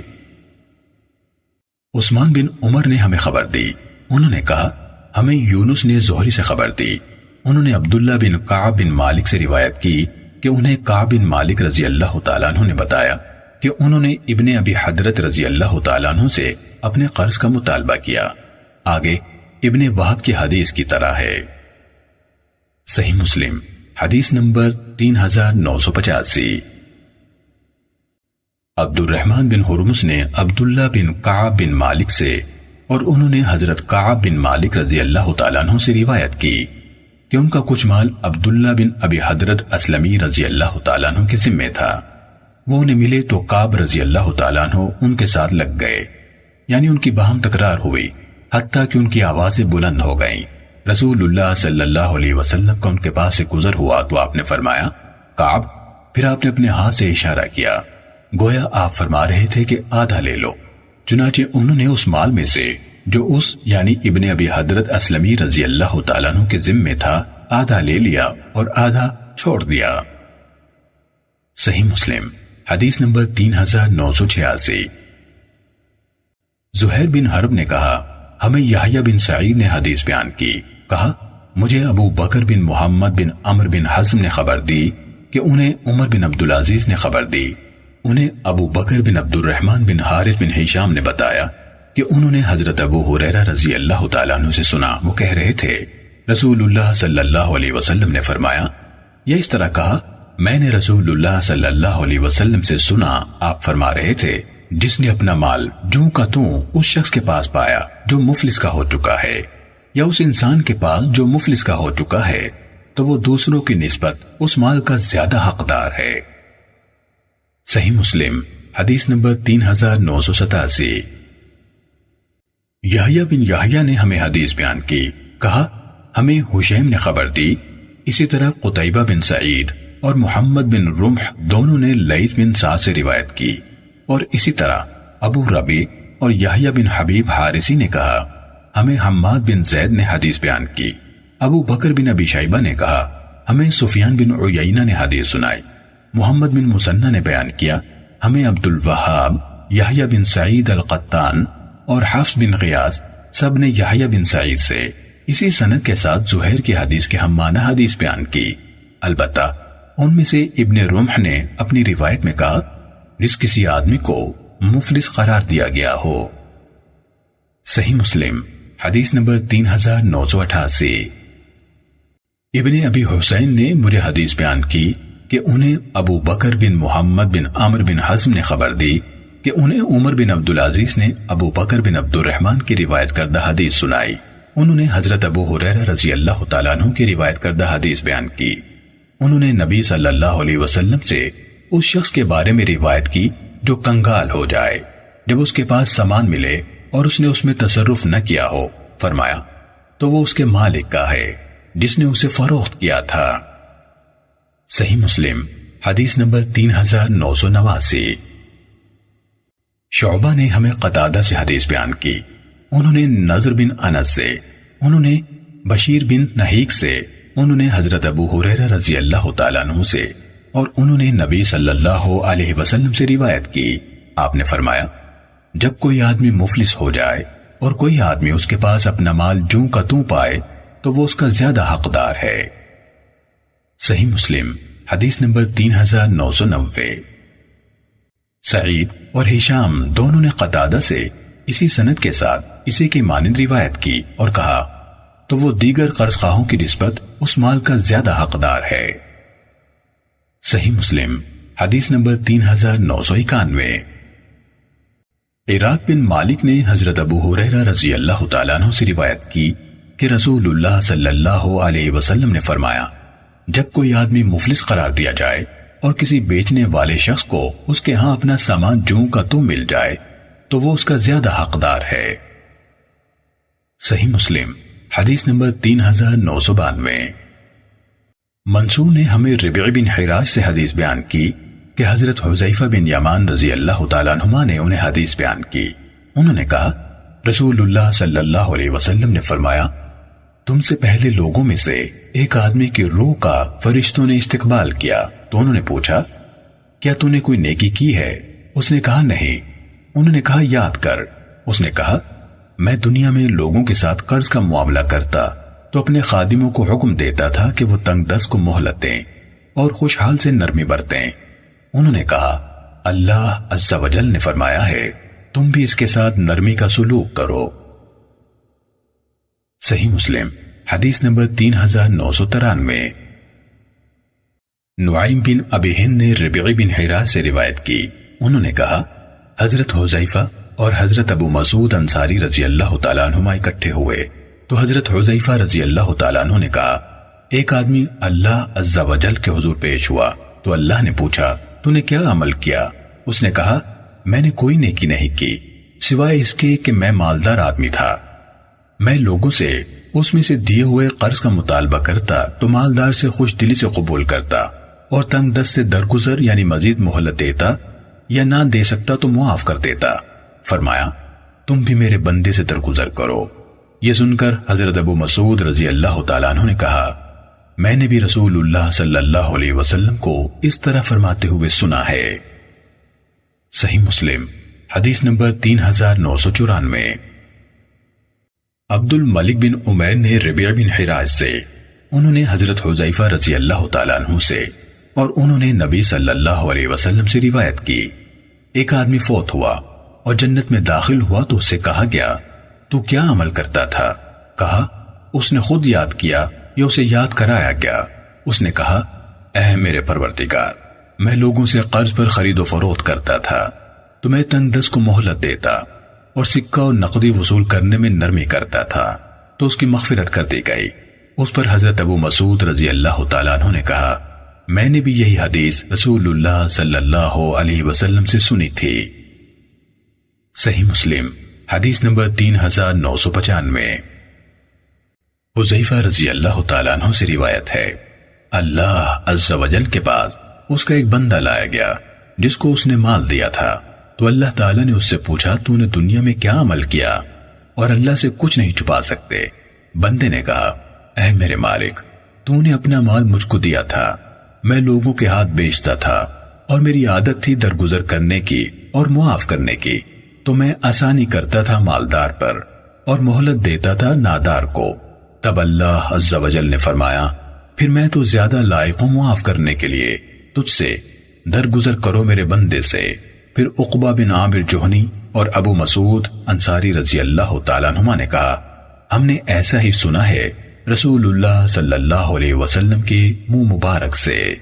عثمان بن عمر نے ہمیں خبر دی، انہوں نے کہا، ہمیں یونس نے زہری سے خبر دی، انہوں نے عبداللہ بن کعب بن مالک سے روایت کی کہ انہیں کعب بن مالک رضی اللہ تعالیٰ عنہ نے بتایا کہ انہوں نے ابن ابی حضرت رضی اللہ تعالیٰ عنہ سے اپنے قرض کا مطالبہ کیا۔ آگے ابن وہب کی حدیث کی طرح ہے۔ صحیح مسلم حدیث نمبر 3985۔ عبد الرحمن بن ہرمز نے عبداللہ بن کعب بن مالک سے اور انہوں نے حضرت کعب بن مالک رضی اللہ تعالیٰ عنہ سے روایت کی کہ ان کا کچھ مال عبداللہ بن ابی حضرت اسلمی رضی اللہ تعالیٰ عنہ کے ذمے تھا، وہ انہیں ملے تو کعب رضی اللہ تعالیٰ عنہ ان کے ساتھ لگ گئے، یعنی ان کی باہم تکرار ہوئی حتیٰ کہ ان کی آوازیں بلند ہو گئیں۔ رسول اللہ صلی اللہ علیہ وسلم کا ان کے پاس سے گزر ہوا تو آپ نے فرمایا، کعب، پھر آپ نے اپنے ہاتھ سے اشارہ کیا گویا آپ فرما رہے تھے کہ آدھا لے لو۔ چنانچہ انہوں نے اس مال میں سے جو اس یعنی ابن ابی حضرت اسلمی رضی اللہ تعالیٰ عنہ کے ذمے تھا آدھا لے لیا اور آدھا چھوڑ دیا۔ صحیح مسلم حدیث نمبر 3986۔ زہیر بن حرب نے کہا، ہمیں یحییٰ بن سعید نے حدیث بیان کی، کہا مجھے ابو بکر بن محمد بن عمر بن حزم نے خبر دی کہ انہیں عمر بن عبدالعزیز نے خبر دی، انہیں ابو بکر بن عبد الرحمن بن حارث بن ہشام نے بتایا کہ انہوں نے حضرت ابو ہریرہ رضی اللہ تعالیٰ عنہ سے سنا، وہ کہہ رہے تھے رسول اللہ صلی اللہ علیہ وسلم نے فرمایا، یہ اس طرح کہا، میں نے رسول اللہ صلی اللہ علیہ وسلم سے سنا، آپ فرما رہے تھے جس نے اپنا مال جوں کا توں اس شخص کے پاس پایا جو مفلس کا ہو چکا ہے، یا اس انسان کے پاس جو مفلس کا ہو چکا ہے، تو وہ دوسروں کی نسبت اس مال کا زیادہ حقدار ہے۔ صحیح مسلم حدیث نمبر 3987۔ یحییٰ بن یحییٰ نے ہمیں حدیث بیان کی، کہا ہمیں حشیم نے خبر دی، اسی طرح قتیبہ بن سعید اور محمد بن رمح دونوں نے لیث بن سعد سے روایت کی، اور اسی طرح ابو ربیع اور یحییٰ بن حبیب حارثی نے کہا ہمیں حماد بن زید نے حدیث بیان کی۔ ابو بکر بن ابی شیبہ نے کہا ہمیں سفیان بن عیینہ نے حدیث سنائی۔ محمد بن مسنہ نے بیان کیا ہمیں عبد الوہاب، یحییٰ بن سعید القطان اور حفص بن غیاث سب نے یحییٰ بن سعید سے اسی سند کے ساتھ زہیر کی حدیث کے ہم معنی حدیث بیان کی، البتہ ان میں سے ابن رمح نے اپنی روایت میں کہا جس کسی آدمی کو مفلس قرار دیا گیا ہو۔ صحیح مسلم حدیث نمبر 3988۔ ابن ابی حسین نے مجھے حدیث بیان کی کہ انہیں ابو بکر بن محمد بن عمر بن حزم نے خبر دی کہ انہیں عمر بن عبدالعزیز نے ابو بکر بن عبد الرحمن کی روایت کردہ حدیث سنائی، انہوں نے حضرت ابو ہریرہ رضی اللہ تعالیٰ عنہ کی روایت کردہ حدیث بیان کی، انہوں نے نبی صلی اللہ علیہ وسلم سے اس شخص کے بارے میں روایت کی جو کنگال ہو جائے جب اس کے پاس سامان ملے اور اس نے اس میں تصرف نہ کیا ہو، فرمایا تو وہ اس کے مالک کا ہے جس نے اسے فروخت کیا تھا۔ صحیح مسلم حدیث نمبر 3989۔ شعبہ نے ہمیں قتادہ سے حدیث بیان کی، انہوں نے نضر بن انس سے، انہوں نے بشیر بن نحیک سے، انہوں نے حضرت ابو ہریرہ رضی اللہ تعالیٰ عنہ سے، اور انہوں نے نبی صلی اللہ علیہ وسلم سے روایت کی، آپ نے فرمایا جب کوئی آدمی مفلس ہو جائے اور کوئی آدمی اس کے پاس اپنا مال جوں کا توں پائے تو وہ اس کا زیادہ حقدار ہے۔ صحیح مسلم حدیث نمبر 3990۔ سعید اور ہشام دونوں نے قتادہ سے اسی سند کے ساتھ اسی کی مانند روایت کی اور کہا تو وہ دیگر قرض خواہوں کی نسبت اس مال کا زیادہ حقدار ہے۔ صحیح مسلم حدیث نمبر 3991۔ عراق بن مالک نے حضرت ابو ہریرہ رضی اللہ تعالیٰ عنہ سے روایت کی کہ رسول اللہ صلی اللہ علیہ وسلم نے فرمایا، جب کوئی آدمی مفلس قرار دیا جائے اور کسی بیچنے والے شخص کو اس کے ہاں اپنا سامان جوں کا تو مل جائے تو وہ اس کا زیادہ حقدار ہے۔ صحیح مسلم حدیث نمبر 3992۔ منصور نے ہمیں ربیع بن حراش سے حدیث بیان کی کہ حضرت حذیفہ بن یمان رضی اللہ تعالیٰ عنہما نے انہیں حدیث بیان کی۔ انہوں نے کہا رسول اللہ صلی اللہ علیہ وسلم نے فرمایا، تم سے پہلے لوگوں میں سے ایک آدمی کی روح کا فرشتوں نے استقبال کیا تو انہوں نے پوچھا کیا تو نے کوئی نیکی کی ہے؟ اس نے کہا نہیں۔ انہوں نے کہا یاد کر۔ اس نے کہا میں دنیا میں لوگوں کے ساتھ قرض کا معاملہ کرتا تو اپنے خادموں کو حکم دیتا تھا کہ وہ تنگ دست کو مہلت دیں اور خوشحال سے نرمی برتیں۔ انہوں نے کہا اللہ عز و جل نے فرمایا ہے تم بھی اس کے ساتھ نرمی کا سلوک کرو۔ صحیح مسلم حدیث نمبر 3993۔ نعیم بن ابی ہند نے ربیع بن حراش سے روایت کی۔ انہوں نے کہا حضرت حذیفہ اور حضرت ابو مسعود انصاری رضی اللہ تعالیٰ عنہما اکٹھے ہوئے تو حضرت حذیفہ رضی اللہ تعالیٰ عنہ نے کہا ایک آدمی اللہ عز و جل کے حضور پیش ہوا تو اللہ نے پوچھا تو نے کیا عمل کیا؟ اس نے کہا میں نے کوئی نیکی نہیں کی سوائے اس کے کہ میں مالدار آدمی تھا۔ میں لوگوں سے اس میں سے دیے ہوئے قرض کا مطالبہ کرتا تو مالدار سے خوش دلی سے قبول کرتا اور تنگ دست سے درگزر یعنی مزید مہلت دیتا یا نہ دے سکتا تو معاف کر دیتا۔ فرمایا تم بھی میرے بندے سے درگزر کرو۔ یہ سن کر حضرت ابو مسعود رضی اللہ تعالیٰ عنہ نے کہا میں نے بھی رسول اللہ صلی اللہ علیہ وسلم کو اس طرح فرماتے ہوئے سنا ہے۔ صحیح مسلم حدیث نمبر 3994۔ عبد الملک بن عمیر نے ربیع بن حراش سے انہوں نے حضرت حذیفہ رضی اللہ تعالیٰ عنہ سے اور انہوں نے نبی صلی اللہ علیہ وسلم سے روایت کی ایک آدمی فوت ہوا اور جنت میں داخل ہوا تو اس سے کہا گیا تو کیا عمل کرتا تھا؟ کہا اس نے خود یاد کیا یا اسے یاد کرایا گیا۔ اس نے کہا اے میرے پروردگار میں لوگوں سے قرض پر خرید و فروخت کرتا تھا تو میں تنگ دست کو مہلت دیتا اور سکہ اور نقدی وصول کرنے میں نرمی کرتا تھا تو اس کی مغفرت کر دی گئی۔ اس پر حضرت ابو مسعود رضی اللہ تعالیٰ عنہ نے کہا میں نے بھی یہی حدیث رسول اللہ صلی اللہ علیہ وسلم سے سنی تھی۔ صحیح مسلم حدیث نمبر 3995۔ حذیفہ رضی اللہ تعالیٰ عنہ سے روایت ہے اللہ عز و جل کے پاس اس کا ایک بندہ لایا گیا جس کو اس نے مال دیا تھا تو اللہ تعالیٰ نے اس سے پوچھا تو نے دنیا میں کیا عمل کیا اور اللہ سے کچھ نہیں چھپا سکتے۔ بندے نے کہا اے میرے مالک تو نے اپنا مال مجھ کو دیا تھا میں لوگوں کے ہاتھ بیچتا تھا اور میری عادت تھی درگزر کرنے کی اور معاف کرنے کی تو میں آسانی کرتا تھا مالدار پر اور مہلت دیتا تھا نادار کو۔ تب اللہ عز و جل نے فرمایا پھر میں تو زیادہ لائق ہوں معاف کرنے کے لیے تجھ سے درگزر کرو میرے بندے سے۔ پھر عقبہ بن عامر جوہنی اور ابو مسعود انصاری رضی اللہ تعالیٰ عنہما نے کہا ہم نے ایسا ہی سنا ہے رسول اللہ صلی اللہ علیہ وسلم کے منہ مبارک سے۔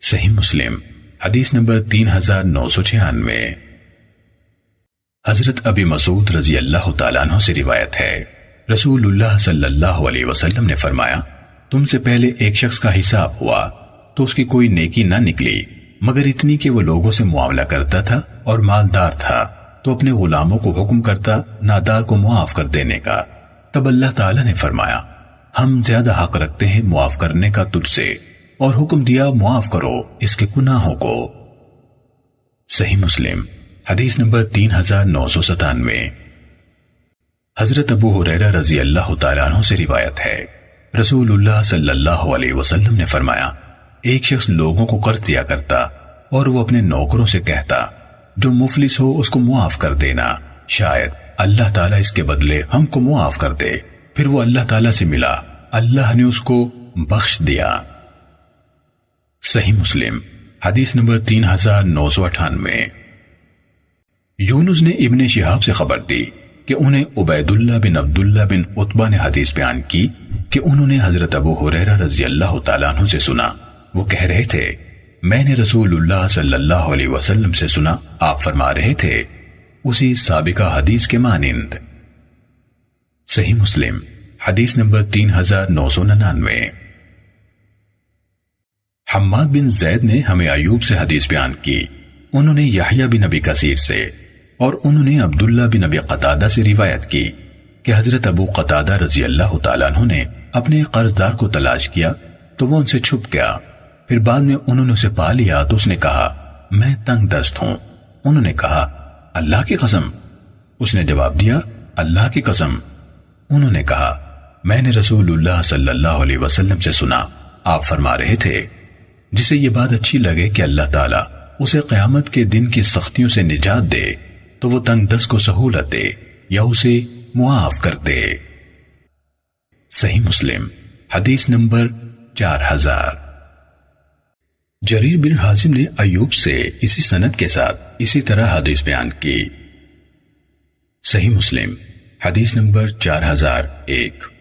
صحیح مسلم حدیث نمبر 3996۔ حضرت ابی مسعود رضی اللہ تعالیٰ عنہ سے روایت ہے رسول اللہ صلی اللہ علیہ وسلم نے فرمایا تم سے پہلے ایک شخص کا حساب ہوا تو اس کی کوئی نیکی نہ نکلی مگر اتنی کہ وہ لوگوں سے معاملہ کرتا تھا اور مالدار تھا تو اپنے غلاموں کو حکم کرتا نادار کو معاف کر دینے کا۔ تب اللہ تعالیٰ نے فرمایا ہم زیادہ حق رکھتے ہیں معاف کرنے کا تجھ سے اور حکم دیا معاف کرو اس کے گناہوں کو۔ صحیح مسلم حدیث نمبر 3997۔ حضرت ابو ہریرہ رضی اللہ تعالیٰ عنہ سے روایت ہے رسول اللہ صلی اللہ علیہ وسلم نے فرمایا ایک شخص لوگوں کو قرض دیا کرتا اور وہ اپنے نوکروں سے کہتا جو مفلس ہو اس کو معاف کر دینا شاید اللہ تعالیٰ اس کے بدلے ہم کو معاف کر دے۔ پھر وہ اللہ تعالیٰ سے ملا اللہ نے اس کو بخش دیا۔ صحیح مسلم حدیث نمبر 3998۔ یونس نے ابن شہاب سے خبر دی کہ انہیں عبیداللہ بن عبداللہ بن عتبہ نے حدیث بیان کی کہ انہوں نے حضرت ابو ہریرہ رضی اللہ تعالیٰ عنہ سے سنا، وہ کہہ رہے تھے میں نے رسول اللہ صلی اللہ علیہ وسلم سے سنا، آپ فرما رہے تھے اسی سابقہ حدیث کے مانند۔ صحیح مسلم حدیث نمبر 3999۔ حماد بن زید نے ہمیں ایوب سے حدیث بیان کی، انہوں نے یحییٰ بن ابی کثیر سے اور انہوں نے عبداللہ بن ابی قتادہ سے روایت کی کہ حضرت ابو قتادہ رضی اللہ تعالیٰ عنہ نے اپنے قرضدار کو تلاش کیا تو وہ ان سے چھپ گیا، پھر بعد میں انہوں نے اسے پا لیا تو اس نے کہا میں تنگ دست ہوں۔ انہوں نے کہا اللہ کی قسم؟ اس نے جواب دیا اللہ کی قسم۔ انہوں نے کہا میں نے رسول اللہ صلی اللہ علیہ وسلم سے سنا، آپ فرما رہے تھے جسے یہ بات اچھی لگے کہ اللہ تعالیٰ اسے قیامت کے دن کی سختیوں سے نجات دے تو وہ تنگ دست کو سہولت دے یا اسے معاف کر دے۔ صحیح مسلم حدیث نمبر 4000۔ جریر بن حازم نے ایوب سے اسی سند کے ساتھ اسی طرح حدیث بیان کی۔ صحیح مسلم حدیث نمبر 4001۔